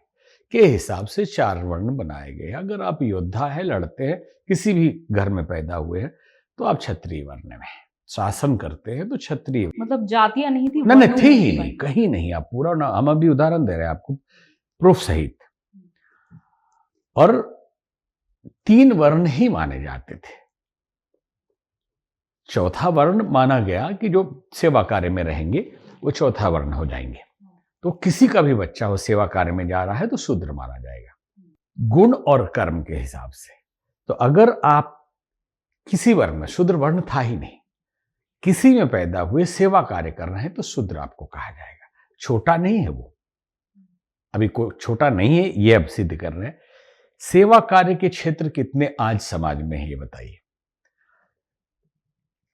के हिसाब से 4 वर्ण बनाए गए। अगर आप योद्धा है, लड़ते हैं, किसी भी घर में पैदा हुए हैं, तो आप क्षत्रिय वर्ण में हैं। शासन करते हैं तो क्षत्रिय। मतलब जातियां नहीं थी, नहीं थी ही नहीं, कहीं नहीं। आप पूरा ना, हम अभी उदाहरण दे रहे हैं आपको प्रूफ सहित। और 3 वर्ण ही माने जाते थे। चौथा वर्ण माना गया कि जो सेवा कार्य में रहेंगे वो चौथा वर्ण हो जाएंगे। तो किसी का भी बच्चा हो सेवा कार्य में जा रहा है तो शूद्र माना जाएगा, गुण और कर्म के हिसाब से। तो अगर आप किसी वर्ण में, शूद्र वर्ण था ही नहीं, किसी में पैदा हुए, सेवा कार्य कर रहे हैं तो शूद्र आपको कहा जाएगा। छोटा नहीं है वो, अभी कोई छोटा नहीं है, ये अब सिद्ध कर रहे हैं। सेवा कार्य के क्षेत्र कितने आज समाज में है, ये बताइए।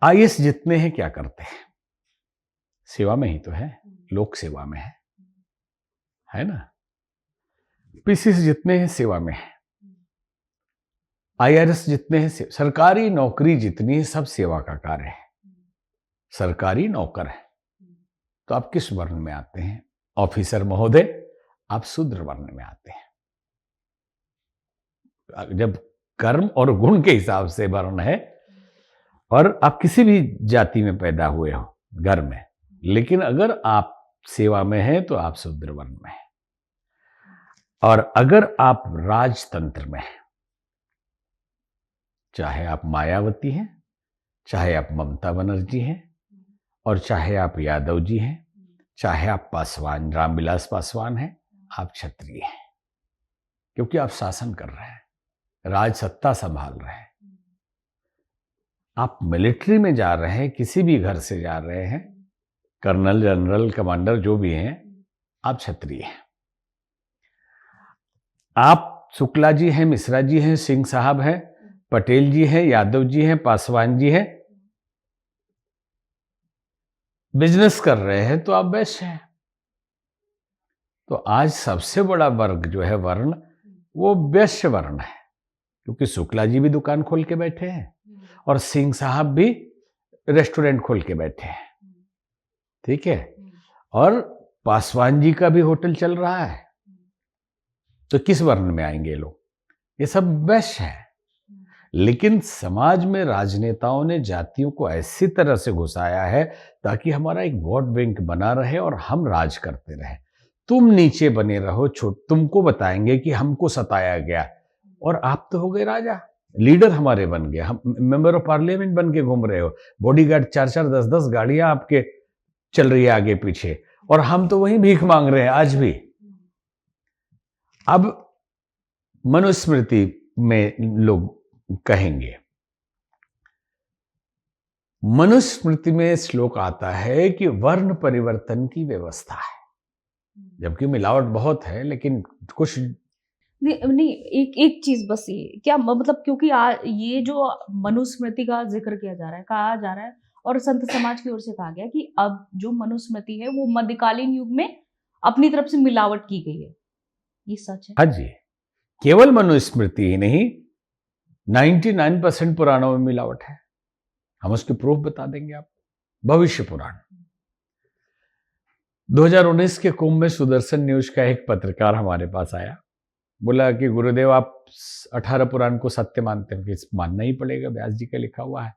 आईएएस जितने हैं क्या करते हैं? सेवा में ही तो है, लोक सेवा में है ना। पीसीएस जितने हैं सेवा में है, आईआरएस जितने हैं, सरकारी नौकरी जितनी है सब सेवा का कार्य है, सरकारी नौकर है। तो आप किस वर्ण में आते हैं? ऑफिसर महोदय, आप शूद्र वर्ण में आते हैं। जब कर्म और गुण के हिसाब से वर्ण है, और आप किसी भी जाति में पैदा हुए हो घर में, लेकिन अगर आप सेवा में हैं तो आप शूद्र वर्ण में हैं। और अगर आप राजतंत्र में हैं, चाहे आप मायावती हैं, चाहे आप ममता बनर्जी हैं, और चाहे आप यादव जी हैं, चाहे आप पासवान, रामविलास पासवान हैं, आप क्षत्रिय हैं, क्योंकि आप शासन कर रहे हैं, राज सत्ता संभाल रहे हैं। आप मिलिट्री में जा रहे हैं, किसी भी घर से जा रहे हैं, कर्नल, जनरल, कमांडर जो भी हैं, आप क्षत्रिय हैं। आप शुक्ला जी हैं, मिश्रा जी हैं, सिंह साहब हैं, पटेल जी हैं, यादव जी हैं, पासवान जी हैं, बिजनेस कर रहे हैं, तो आप वैश्य हैं। तो आज सबसे बड़ा वर्ग जो है वर्ण, वो वैश्य वर्ण है, क्योंकि शुक्ला जी भी दुकान खोल के बैठे हैं और सिंह साहब भी रेस्टोरेंट खोल के बैठे हैं, ठीक है, और पासवान जी का भी होटल चल रहा है। तो किस वर्ण में आएंगे लोग? ये सब वैश्य है। लेकिन समाज में राजनेताओं ने जातियों को ऐसी तरह से घुसाया है ताकि हमारा एक वोट बैंक बना रहे और हम राज करते रहे। तुम नीचे बने रहो, तुमको बताएंगे कि हमको सताया गया, और आप तो हो गए राजा, लीडर हमारे बन गए, हम मेंबर ऑफ पार्लियामेंट बन के घूम रहे हो, बॉडीगार्ड 4-4, 10-10 गाड़ियां आपके चल रही है आगे पीछे, और हम तो वहीं भीख मांग रहे हैं आज भी। अब मनुस्मृति में लोग कहेंगे, मनुस्मृति में श्लोक आता है कि वर्ण परिवर्तन की व्यवस्था है, जबकि मिलावट बहुत है, लेकिन कुछ नहीं, एक चीज बस, ये क्या मतलब, क्योंकि ये जो मनुस्मृति का जिक्र किया जा रहा है, कहा जा रहा है, और संत समाज की ओर से कहा गया कि अब जो मनुस्मृति है वो मध्यकालीन युग में अपनी तरफ से मिलावट की गई है, ये सच है? हाँ जी, केवल मनुस्मृति ही नहीं, 99% पुराणों में मिलावट है। हम उसके प्रूफ बता देंगे आप। भविष्य पुराण 2019 के कुंभ में सुदर्शन न्यूज का एक पत्रकार हमारे पास आया, बोला कि गुरुदेव आप 18 पुराण को सत्य मानते हैं? कि मानना ही पड़ेगा, व्यास जी का लिखा हुआ है।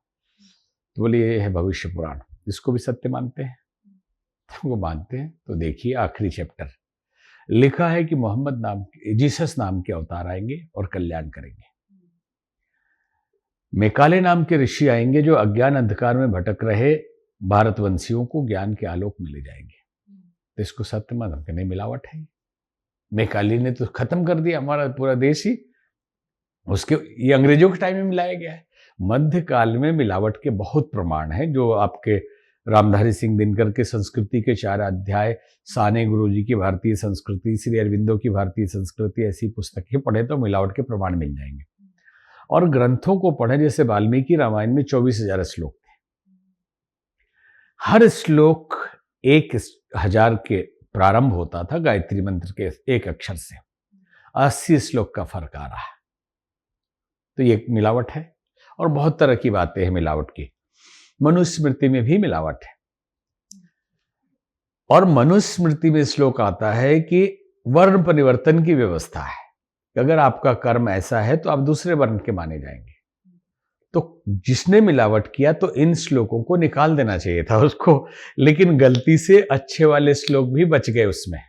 तो बोले ये है भविष्य पुराण, इसको भी सत्य मानते हैं? तो वो मानते हैं। तो देखिए आखिरी चैप्टर लिखा है कि मोहम्मद नाम, जीसस नाम के अवतार आएंगे और कल्याण करेंगे। मेकाले नाम के ऋषि आएंगे जो अज्ञान अंधकार में भटक रहे भारतवंशियों को ज्ञान के आलोक में ले जाएंगे। तो इसको सत्य मानते हैं? नहीं, मिलावट है। मेकाली ने तो खत्म कर दिया हमारा पूरा देश ही, उसके ये अंग्रेजों के टाइम में मिलाया गया है। मध्यकाल में मिलावट के बहुत प्रमाण हैं, जो आपके रामधारी सिंह दिनकर के संस्कृति के 4 अध्याय, साने गुरुजी की भारतीय संस्कृति, श्री अरविंदो की भारतीय संस्कृति, ऐसी पुस्तकें पढ़े तो मिलावट के प्रमाण मिल जाएंगे। और ग्रंथों को पढ़े, जैसे वाल्मीकि रामायण में 24,000 श्लोक थे, हर श्लोक 1,000 के प्रारंभ होता था गायत्री मंत्र के एक अक्षर से। 80 श्लोक का फर्क आ रहा है। तो ये मिलावट है, और बहुत तरह की बातें हैं मिलावट की। मनुस्मृति में भी मिलावट है, और मनुस्मृति में श्लोक आता है कि वर्ण परिवर्तन की व्यवस्था है। अगर आपका कर्म ऐसा है तो आप दूसरे वर्ण के माने जाएंगे। तो जिसने मिलावट किया तो इन श्लोकों को निकाल देना चाहिए था उसको, लेकिन गलती से अच्छे वाले श्लोक भी बच गए उसमें,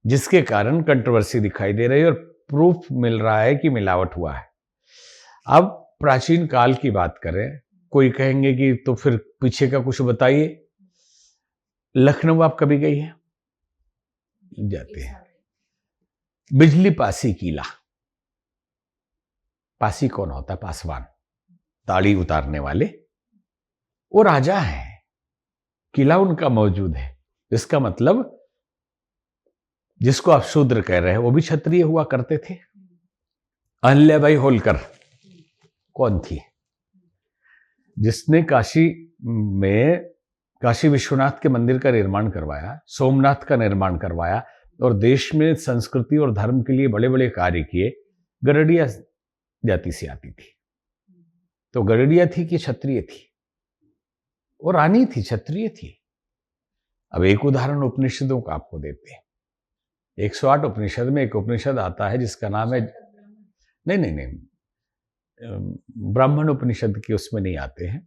जिसके कारण कंट्रोवर्सी दिखाई दे रही है और प्रूफ मिल रहा है कि मिलावट हुआ है। अब प्राचीन काल की बात करें, कोई कहेंगे कि तो फिर पीछे का कुछ बताइए। लखनऊ आप कभी गई है? जाते हैं। बिजली पासी किला, पासी कौन होता है? पासवान, ताड़ी उतारने वाले, वो राजा हैं, किला उनका मौजूद है। इसका मतलब जिसको आप शूद्र कह रहे हैं वो भी क्षत्रिय हुआ करते थे। अहिल्याबाई होलकर कौन थी? जिसने काशी में काशी विश्वनाथ के मंदिर का निर्माण करवाया, सोमनाथ का निर्माण करवाया और देश में संस्कृति और धर्म के लिए बड़े बड़े कार्य किए। गरडिया जाति से आती थी, तो गरडिया थी कि क्षत्रिय थी? वो रानी थी, क्षत्रिय थी। अब एक उदाहरण उपनिषदों का आपको देते हैं। 108 उपनिषद में एक उपनिषद आता है जिसका नाम है, नहीं, ब्राह्मण उपनिषद के उसमें नहीं आते हैं।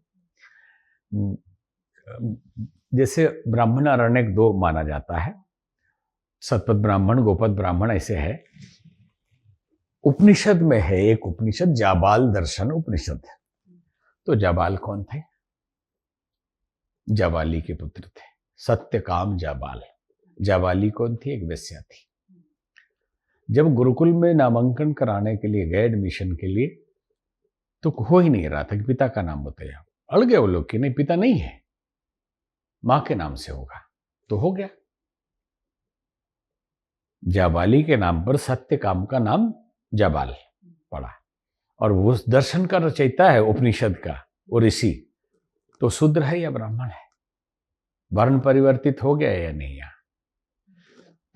जैसे ब्राह्मण अरण्यक 2 माना जाता है, सतपथ ब्राह्मण, गोपद ब्राह्मण, ऐसे है। उपनिषद में है एक उपनिषद जाबाल दर्शन उपनिषद। तो जाबाल कौन थे? जाबाली के पुत्र थे, सत्यकाम जाबाल। जाबाली कौन थी? एक वेश्या थी। जब गुरुकुल में नामांकन कराने के लिए गए, एडमिशन के लिए, तो हो ही नहीं रहा था कि पिता का नाम बताया। अड़ गए वो लोग कि नहीं, पिता नहीं है, मां के नाम से होगा। तो हो गया, जाबाली के नाम पर सत्यकाम का नाम जाबाल पड़ा। और वो दर्शन का रचयिता है उपनिषद का, वो ऋषि, तो शूद्र है या ब्राह्मण है? वर्ण परिवर्तित हो गया या नहीं? यहाँ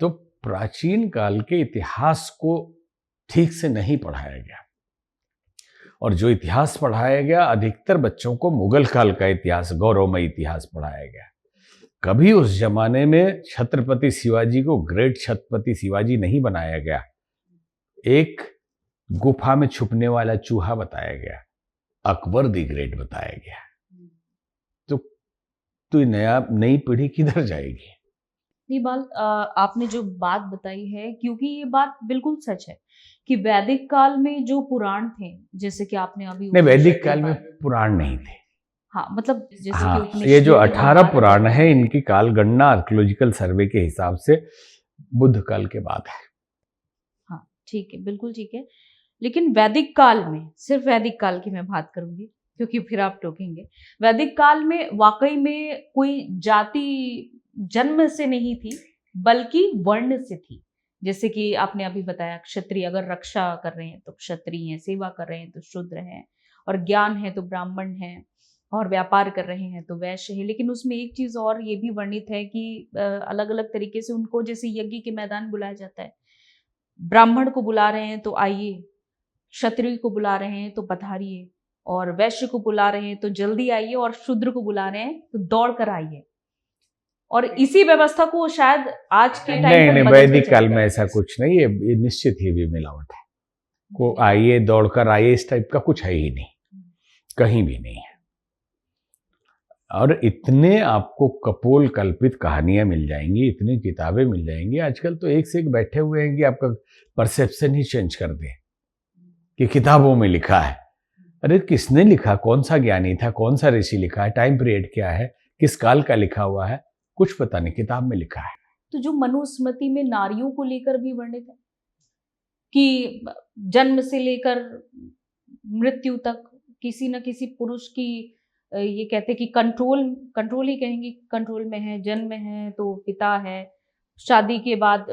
तो प्राचीन काल के इतिहास को ठीक से नहीं पढ़ाया गया, और जो इतिहास पढ़ाया गया अधिकतर बच्चों को मुगल काल का इतिहास, गौरवमय इतिहास पढ़ाया गया। कभी उस जमाने में छत्रपति शिवाजी को ग्रेट छत्रपति शिवाजी नहीं बनाया गया। एक गुफा में छुपने वाला चूहा बताया गया, अकबर दी ग्रेट बताया गया। तो नई पीढ़ी किधर जाएगी? निबाल, आपने जो बात बताई है, क्योंकि ये बात बिल्कुल सच है कि वैदिक काल में जो पुराण थे, जैसे कि आपने अभी नहीं, वैदिक काल में पुराण नहीं थे। हाँ, मतलब जैसे हाँ, कि उपनिषद ये जो 18 पुराण है, इनकी काल गणना आर्कियोलॉजिकल सर्वे के हिसाब से बुद्ध काल के बाद है। हाँ, ठीक है, बिल्कुल ठीक है। लेकिन वैदिक काल में, सिर्फ वैदिक काल की मैं बात करूंगी क्योंकि फिर आप टोकेंगे। वैदिक काल में वाकई में कोई जाति जन्म से नहीं थी, बल्कि वर्ण से थी। जैसे कि आपने अभी बताया, क्षत्रिय अगर रक्षा कर रहे हैं तो क्षत्रिय हैं, सेवा कर रहे हैं तो शूद्र हैं, और ज्ञान है तो ब्राह्मण हैं, और व्यापार कर रहे हैं तो वैश्य है। लेकिन उसमें एक चीज और ये भी वर्णित है कि अलग अलग तरीके से उनको, जैसे यज्ञ के मैदान बुलाया जाता है, ब्राह्मण को बुला रहे हैं तो आइए, क्षत्रिय को बुला रहे हैं तो पधारिए, और वैश्य को बुला रहे हैं तो जल्दी आइए, और शूद्र को बुला रहे हैं तो दौड़ कर आइए। और इसी व्यवस्था को शायद आज के टाइम नहीं, वैदिक काल में ऐसा कुछ नहीं है। ये निश्चित ही भी मिलावट है। को आइए, दौड़कर आइए, इस टाइप का कुछ है ही नहीं, कहीं भी नहीं है। और इतने आपको कपोल कल्पित कहानियां मिल जाएंगी, इतनी किताबें मिल जाएंगी। आजकल तो एक से एक बैठे हुए हैं कि आपका परसेप्शन ही चेंज कर दे कि किताबों में लिखा है। अरे किसने लिखा? कौन सा ज्ञानी था? कौन सा ऋषि लिखा है? टाइम पीरियड क्या है? किस काल का लिखा हुआ है? कुछ पता नहीं, किताब में लिखा है। तो जो मनुस्मृति में नारियों को लेकर भी वर्णित है कि जन्म से लेकर मृत्यु तक किसी न किसी पुरुष की, ये कहते कि कंट्रोल ही कहेंगे, कंट्रोल में है। जन्म है तो पिता है, शादी के बाद,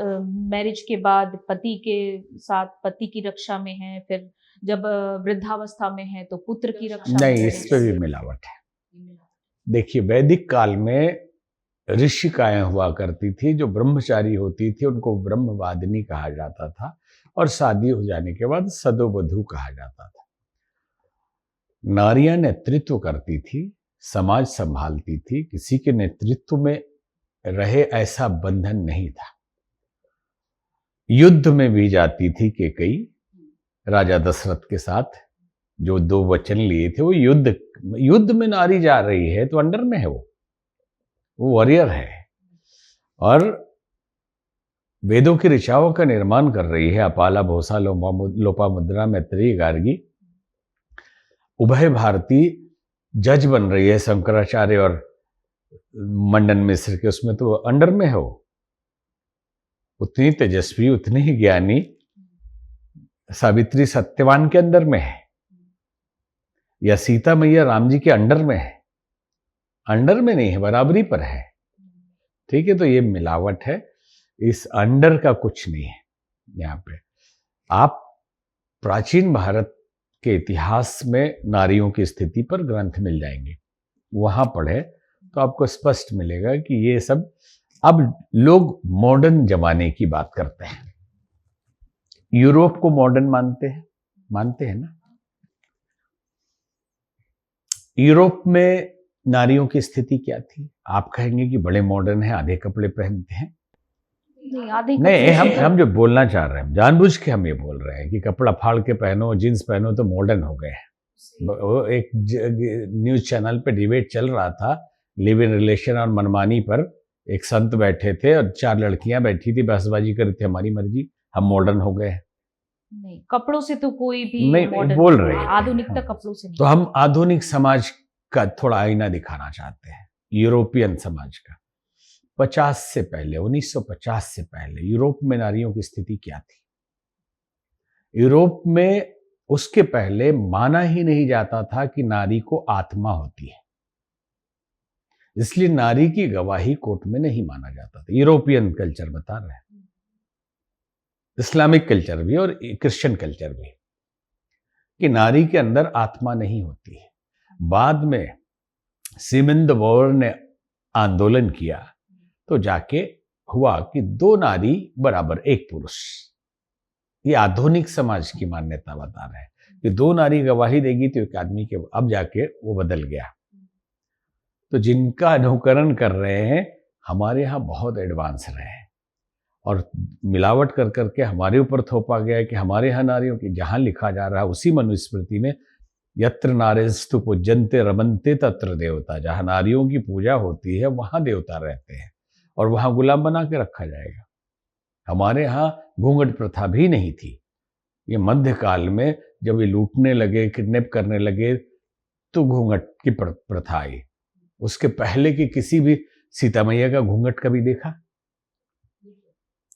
मैरिज के बाद पति के साथ पति की रक्षा में है, फिर जब वृद्धावस्था में है तो पुत्र की रक्षा में। नहीं, इस पे भी मिलावट है। देखिए, वैदिक काल में ऋषिकाएं हुआ करती थी, जो ब्रह्मचारी होती थी उनको ब्रह्मवादिनी कहा जाता था, और शादी हो जाने के बाद सदोवधू कहा जाता था। नारियां नेतृत्व करती थी, समाज संभालती थी, किसी के नेतृत्व में रहे ऐसा बंधन नहीं था। युद्ध में भी जाती थी केकई, राजा दशरथ के साथ जो 2 वचन लिए थे, वो युद्ध में नारी जा रही है तो अंडर में है, वो वॉरियर है, और वेदों की ऋचाओं का निर्माण कर रही है। अपाला, भोसा, लोपामुद्रा, मैत्रेयी, गार्गी, उभय भारती जज बन रही है, शंकराचार्य और मंडन मिश्र के, उसमें तो अंडर में है वो। उतनी तेजस्वी, उतनी ही ज्ञानी सावित्री सत्यवान के अंदर में है, या सीता मैया राम जी के अंडर में है? अंडर में नहीं है, बराबरी पर है। ठीक है, तो ये मिलावट है। इस अंडर का कुछ नहीं है यहाँ पे। आप प्राचीन भारत के इतिहास में नारियों की स्थिति पर ग्रंथ मिल जाएंगे, वहां पढ़े तो आपको स्पष्ट मिलेगा कि ये सब अब लोग मॉडर्न जमाने की बात करते हैं। यूरोप को मॉडर्न मानते हैं ना। यूरोप में नारियों की स्थिति क्या थी? आप कहेंगे कि बड़े मॉडर्न हैं, आधे कपड़े पहनते हैं। नहीं, हम जो बोलना चाह रहे हैं, जानबूझ के हम ये बोल रहे हैं कि कपड़ा फाड़ के पहनो, जींस पहनो तो मॉडर्न हो गए हैं। वो एक न्यूज चैनल पे डिबेट चल रहा था लिव इन रिलेशन और मनमानी पर। एक संत बैठे थे और 4 लड़कियां बैठी थी, बहसबाजी कर रही थी, हमारी मर्जी, हम मॉडर्न हो गए हैं। नहीं, कपड़ों से तो कोई भी नहीं बोल रहे हैं, आधुनिकता कपड़ों से नहीं। तो हम आधुनिक समाज का थोड़ा आईना दिखाना चाहते हैं, यूरोपियन समाज का। 50 से पहले, 1950 से पहले यूरोप में नारियों की स्थिति क्या थी? यूरोप में उसके पहले माना ही नहीं जाता था कि नारी को आत्मा होती है, इसलिए नारी की गवाही कोर्ट में नहीं माना जाता था। यूरोपियन कल्चर बता रहे हैं, इस्लामिक कल्चर भी और क्रिश्चियन कल्चर भी, कि नारी के अंदर आत्मा नहीं होती है। बाद में सिमन द बोवर ने आंदोलन किया तो जाके हुआ कि 2 नारी बराबर 1 पुरुष। ये आधुनिक समाज की मान्यता बता रहे हैं कि 2 नारी गवाही देगी तो एक आदमी के, अब जाके वो बदल गया। तो जिनका अनुकरण कर रहे हैं, हमारे यहाँ बहुत एडवांस रहे हैं और मिलावट कर करके हमारे ऊपर थोपा गया है कि हमारे यहाँ नारियों की, जहाँ लिखा जा रहा है उसी मनुस्मृति में, यत्र नारेस्तु पूज्यन्ते रमन्ते तत्र देवता, जहाँ नारियों की पूजा होती है वहाँ देवता रहते हैं और वहाँ गुलाम बना के रखा जाएगा। हमारे यहाँ घूंघट प्रथा भी नहीं थी। ये मध्यकाल में जब ये लूटने लगे, किडनैप करने लगे, तो घूंघट की प्रथा आई। उसके पहले की किसी भी सीता मैया का घूंघट कभी देखा?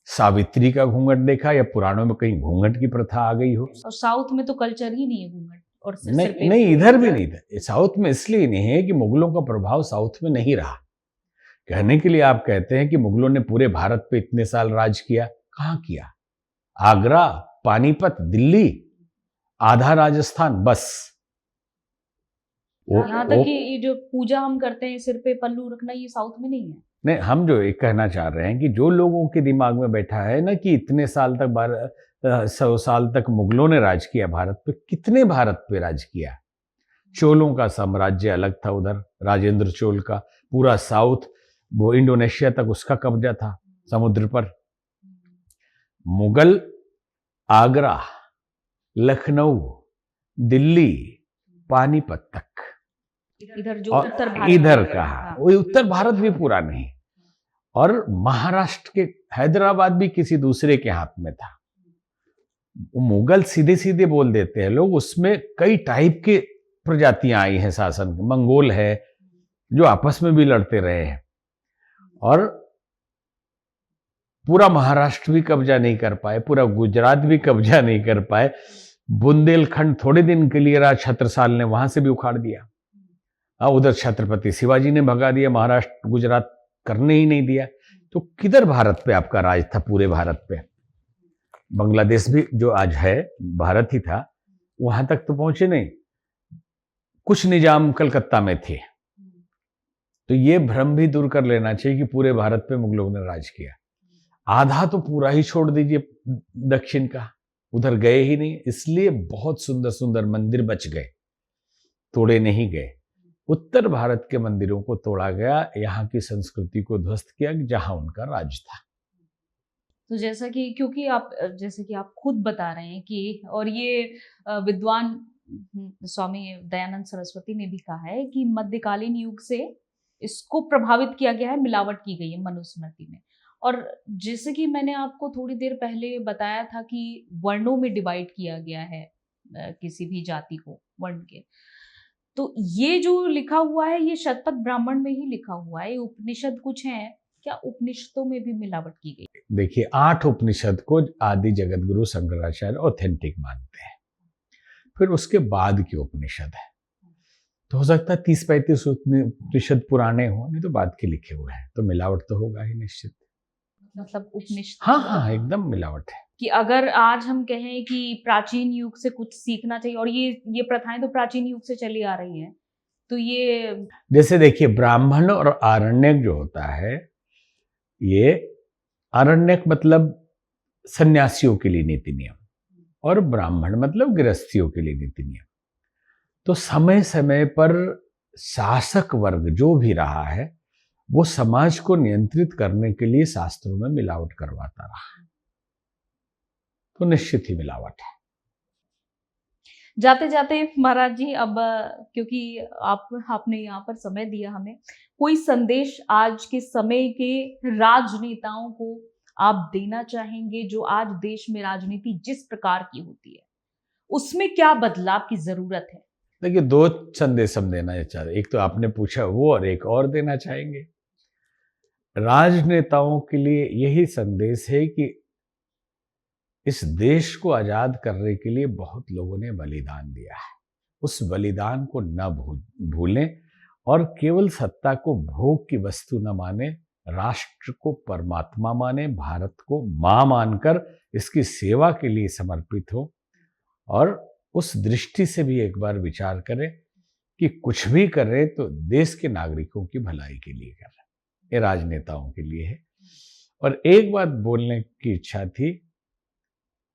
सावित्री का घूंघट देखा? या पुराणों में कहीं घूंघट की प्रथा आ गई हो? और साउथ में तो कल्चर ही नहीं है घूंघट। और नहीं, इधर भी नहीं था। साउथ में इसलिए नहीं है कि मुगलों का प्रभाव साउथ में नहीं रहा। कहने के लिए आप कहते हैं कि मुगलों ने पूरे भारत पे इतने साल राज किया, कहाँ किया? आगरा, पानीपत, दिल्ली, आधा राजस्थान, बस। यहाँ तक कि ये जो पूजा हम करते हैं, सिर पे पल्लू रखना, ये साउथ में नहीं है। नहीं, हम जो एक कहना चाह रहे हैं कि जो लोगों के दिमाग में बैठा है ना कि इतने साल तक 100 साल तक मुगलों ने राज किया भारत पे, कितने भारत पे राज किया? चोलों का साम्राज्य अलग था, उधर राजेंद्र चोल का पूरा साउथ, वो इंडोनेशिया तक उसका कब्जा था समुद्र पर। मुगल आगरा, लखनऊ, दिल्ली, पानीपत तक, इधर जो उत्तर भारत, इधर कहा, वो उत्तर भारत भी पूरा नहीं। और महाराष्ट्र के हैदराबाद भी किसी दूसरे के हाथ में था। मुगल सीधे सीधे बोल देते हैं लोग, उसमें कई टाइप के प्रजातियां आई हैं शासन। मंगोल है जो आपस में भी लड़ते रहे हैं और पूरा महाराष्ट्र भी कब्जा नहीं कर पाए, पूरा गुजरात भी कब्जा नहीं कर पाए। बुंदेलखंड थोड़े दिन के लिए रहा, छत्रसाल ने वहां से भी उखाड़ दिया। उधर छत्रपति शिवाजी ने भगा दिया, महाराष्ट्र गुजरात करने ही नहीं दिया। तो किधर भारत पे आपका राज था? पूरे भारत पे। बांग्लादेश भी जो आज है भारत ही था, वहां तक तो पहुंचे नहीं। कुछ निजाम कलकत्ता में थे। तो ये भ्रम भी दूर कर लेना चाहिए कि पूरे भारत पे मुगलों ने राज किया। आधा तो पूरा ही छोड़ दीजिए दक्षिण का, उधर गए ही नहीं। इसलिए बहुत सुंदर सुंदर मंदिर बच गए, तोड़े नहीं गए। उत्तर भारत के मंदिरों को तोड़ा गया, यहाँ की संस्कृति को ध्वस्त किया जहां उनका राज था। तो जैसा कि, क्योंकि आप जैसे कि आप खुद बता रहे हैं कि, और ये विद्वान स्वामी दयानंद सरस्वती ने भी कहा है कि मध्यकालीन युग से इसको प्रभावित किया गया है, मिलावट की गई है मनुस्मृति में। और जैसे कि मैंने आपको थोड़ी देर पहले बताया था कि वर्णों में डिवाइड किया गया है किसी भी जाति को, वर्ण के। तो ये जो लिखा हुआ है, ये शतपथ ब्राह्मण में ही लिखा हुआ है। उपनिषद कुछ है क्या? उपनिषदों में भी मिलावट की गई? देखिए, 8 उपनिषद को आदि जगत गुरु शंकराचार्य ऑथेंटिक मानते हैं। फिर उसके बाद के उपनिषद है, तो हो सकता है 30-35 उपनिषद पुराने हो, नहीं तो बाद के लिखे हुए हैं, तो मिलावट तो होगा ही निश्चित। मतलब उपनिषद। हाँ हाँ, एकदम मिलावट है। कि अगर आज हम कहें कि प्राचीन युग से कुछ सीखना चाहिए, और ये प्रथाएं तो प्राचीन युग से चली आ रही हैं, तो ये जैसे देखिए, ब्राह्मण और आरण्यक जो होता है, ये आरण्यक मतलब सन्यासियों के लिए नीति नियम, और ब्राह्मण मतलब गृहस्थियों के लिए नीति नियम। तो समय समय पर शासक वर्ग जो भी रहा है, वो समाज को नियंत्रित करने के लिए शास्त्रों में मिलावट करवाता रहा, तो निश्चित ही मिलावट है। जाते जाते महाराज जी, अब क्योंकि आपने यहाँ पर समय दिया हमें, कोई संदेश आज के समय के राजनेताओं को आप देना चाहेंगे, जो आज देश में राजनीति जिस प्रकार की होती है उसमें क्या बदलाव की जरूरत है? देखिए, दो संदेश हम देना चाहते, एक तो आपने पूछा वो, और एक और देना चाहेंगे। राजनेताओं के लिए यही संदेश है कि इस देश को आजाद करने के लिए बहुत लोगों ने बलिदान दिया है, उस बलिदान को न भूलें, और केवल सत्ता को भोग की वस्तु न माने, राष्ट्र को परमात्मा माने, भारत को मां मानकर इसकी सेवा के लिए समर्पित हो, और उस दृष्टि से भी एक बार विचार करें कि कुछ भी करें तो देश के नागरिकों की भलाई के लिए करें। ये राजनेताओं के लिए है। और एक बात बोलने की इच्छा थी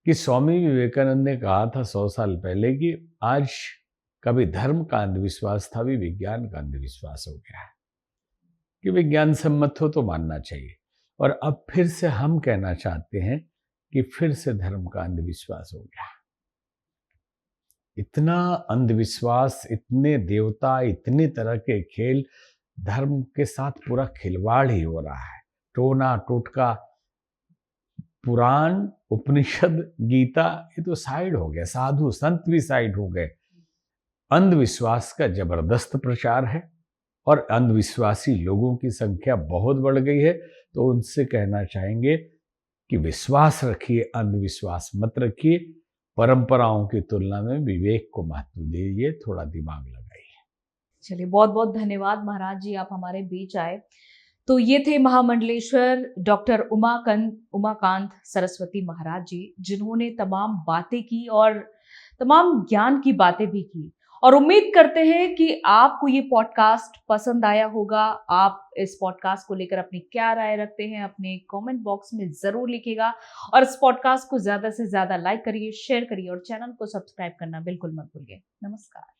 कि स्वामी विवेकानंद ने कहा था 100 साल पहले कि आज कभी धर्म का अंधविश्वास था, भी विज्ञान का अंधविश्वास हो गया है, कि विज्ञान सम्मत हो तो मानना चाहिए। और अब फिर से हम कहना चाहते हैं कि फिर से धर्म का अंधविश्वास हो गया। इतना अंधविश्वास, इतने देवता, इतने तरह के खेल, धर्म के साथ पूरा खिलवाड़ ही हो रहा है। टोना टोटका, पुराण, उपनिषद, गीता, ये तो साइड हो गया, साधु संत भी साइड हो गए। अंधविश्वास का जबरदस्त प्रचार है, और अंधविश्वासी लोगों की संख्या बहुत बढ़ गई है। तो उनसे कहना चाहेंगे कि विश्वास रखिए, अंधविश्वास मत रखिए। परंपराओं की तुलना में विवेक को महत्व दीजिए, थोड़ा दिमाग लगाइए। चलिए, बहुत बहुत धन्यवाद महाराज जी, आप हमारे बीच आए। तो ये थे महामंडलेश्वर डॉक्टर उमाकांत सरस्वती महाराज जी, जिन्होंने तमाम बातें की और तमाम ज्ञान की बातें भी की। और उम्मीद करते हैं कि आपको ये पॉडकास्ट पसंद आया होगा। आप इस पॉडकास्ट को लेकर अपनी क्या राय रखते हैं, अपने कमेंट बॉक्स में जरूर लिखिएगा। और इस पॉडकास्ट को ज्यादा से ज्यादा लाइक करिए, शेयर करिए, और चैनल को सब्सक्राइब करना बिल्कुल मत भूलिए। नमस्कार।